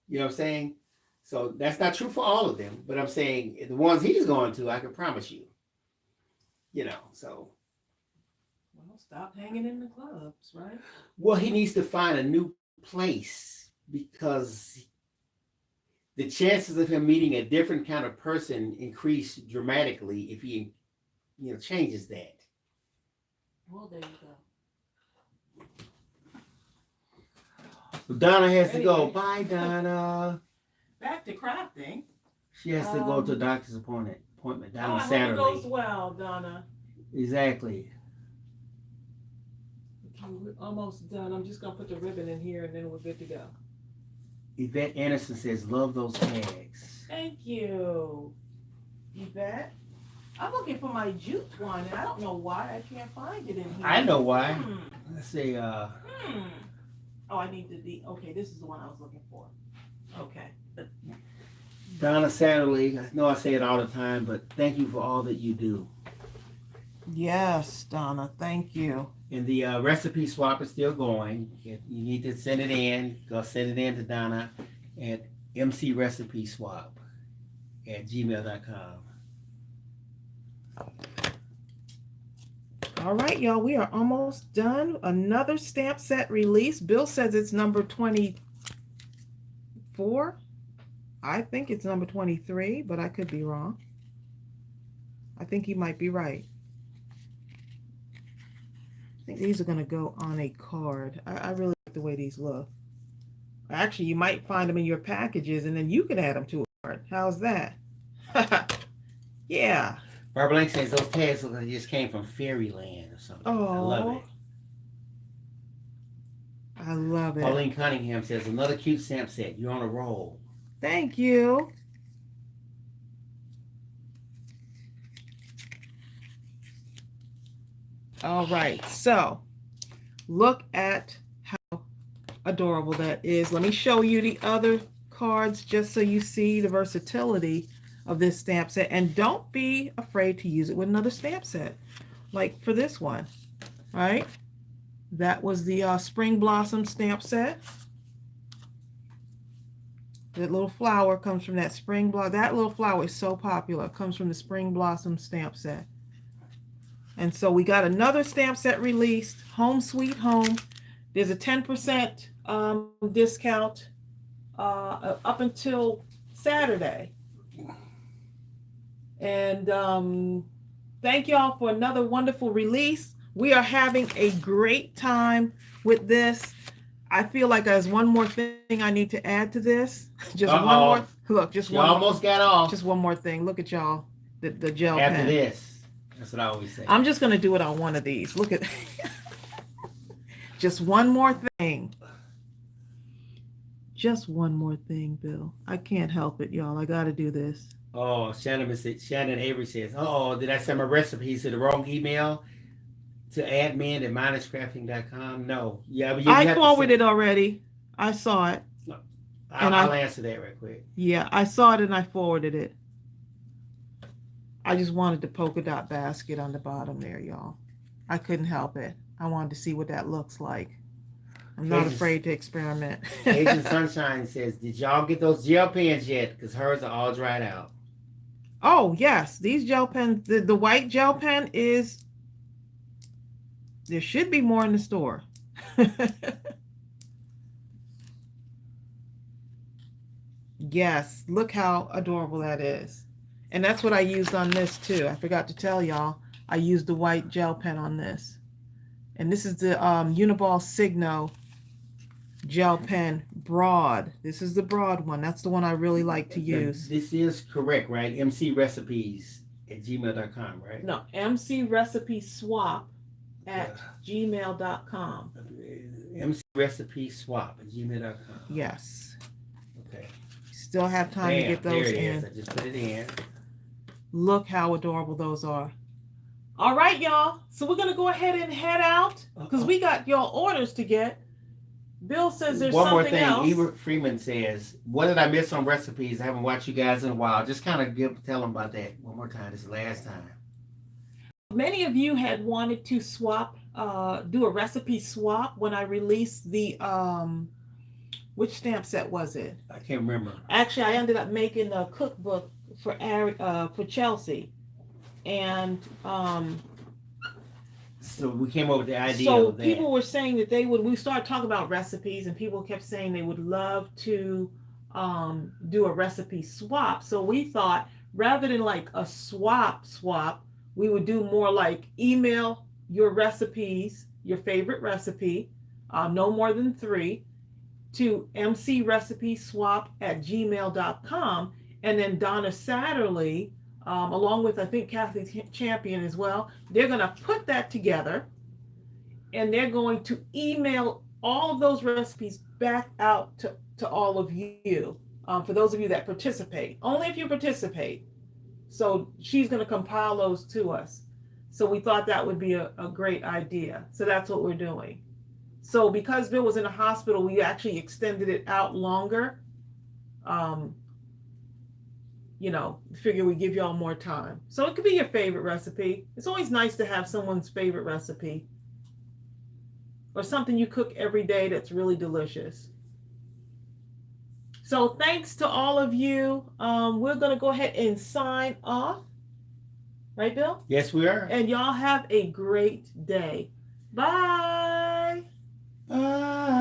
You know what I'm saying? So that's not true for all of them, but I'm saying the ones he's going to, I can promise you. So. Well, stop hanging in the clubs, right? Well, he needs to find a new place because the chances of him meeting a different kind of person increase dramatically if he, changes that. Well, there you go. So Donna has to go. Bye, Donna. Back to crafting. She has to go to a doctor's appointment down on Saturday. I hope it goes well, Donna. Exactly. Okay, we're almost done. I'm just gonna put the ribbon in here, and then we're good to go. Yvette Anderson says, "Love those tags." Thank you, Yvette. I'm looking for my jute one, and I don't know why I can't find it in here. I know why. Let's see. Oh, I need to okay, this is the one I was looking for. Okay. Donna Satterley, I know I say it all the time, but thank you for all that you do. Yes, Donna, thank you. And the recipe swap is still going. If you need to send it in, go send it in to Donna at mcrecipeswap@gmail.com. All right, y'all, we are almost done. Another stamp set release. Bill says it's number 24. I think it's number 23, but I could be wrong. I think he might be right. I think these are going to go on a card. I really like the way these look. Actually, you might find them in your packages, and then you can add them to a card. How's that? Yeah. Barbara Link says those tags look like they just came from fairyland or something. Oh, I love it. I love it. Pauline Cunningham says another cute stamp set. You're on a roll. Thank you. All right, so look at how adorable that is. Let me show you the other cards just so you see the versatility of this stamp set, and don't be afraid to use it with another stamp set like for this one. Right, that was the Spring Blossom stamp set. That little flower comes from that Spring Blossom. That little flower is so popular. It comes from the Spring Blossom stamp set. And so we got another stamp set released, Home Sweet Home. There's a 10% discount up until Saturday. And thank y'all for another wonderful release. We are having a great time with this. I feel like there's one more thing I need to add to this. Just one more. Look, just one. Almost got off. Just one more thing. Look at y'all. The gel After pen. this. That's what I always say. I'm just going to do it on one of these. Look at just one more thing. Just one more thing, Bill. I can't help it, y'all. I got to do this. Oh, Shannon Avery says, oh, did I send my recipes to the wrong email? To admin@mindlesscrafting.com? No. Yeah, but I forwarded it already. I saw it. And I'll answer that right quick. yeah, I saw it and I forwarded it. I just wanted the polka dot basket on the bottom there, y'all. I couldn't help it. I wanted to see what that looks like. I'm not afraid to experiment. Cajun Sunshine says, "Did y'all get those gel pens yet? Because hers are all dried out." Oh, yes. These gel pens, the white gel pen is, there should be more in the store. Yes, look how adorable that is. And that's what I used on this too. I forgot to tell y'all, I used the white gel pen on this. And this is the Uniball Signo gel pen broad. This is the broad one. That's the one I really like to use. This is correct, right? mcrecipes@gmail.com, right? No, mcrecipeswap@gmail.com. mcrecipeswap@gmail.com. Yes. Okay. Still have time to get those there it in. is. I just put it in. Look how adorable those are. All right, y'all. So we're going to go ahead and head out because we got y'all orders to get. Bill says there's one more something thing. else. Ebert Freeman says, "What did I miss on recipes? I haven't watched you guys in a while." Just kind of tell them about that one more time. This is the last time. Many of you had wanted to swap, do a recipe swap when I released the which stamp set was it? I can't remember. Actually, I ended up making a cookbook for Chelsea, and so we came up with the idea. So of that. people were saying that they would. We started talking about recipes, and people kept saying they would love to do a recipe swap. So we thought rather than like a swap, we would do more like email your recipes, your favorite recipe, no more than 3, to mcrecipeswap@gmail.com, and then Donna Satterley, along with I think Kathy Champion as well, they're going to put that together, and they're going to email all of those recipes back out to all of you, for those of you that participate. Only if you participate. So she's going to compile those to us. So we thought that would be a great idea. So that's what we're doing. So because Bill was in the hospital, we actually extended it out longer. Figure we give y'all more time. So it could be your favorite recipe. It's always nice to have someone's favorite recipe or something you cook every day that's really delicious. So thanks to all of you. We're going to go ahead and sign off. Right, Bill? Yes, we are. And y'all have a great day. Bye. Bye.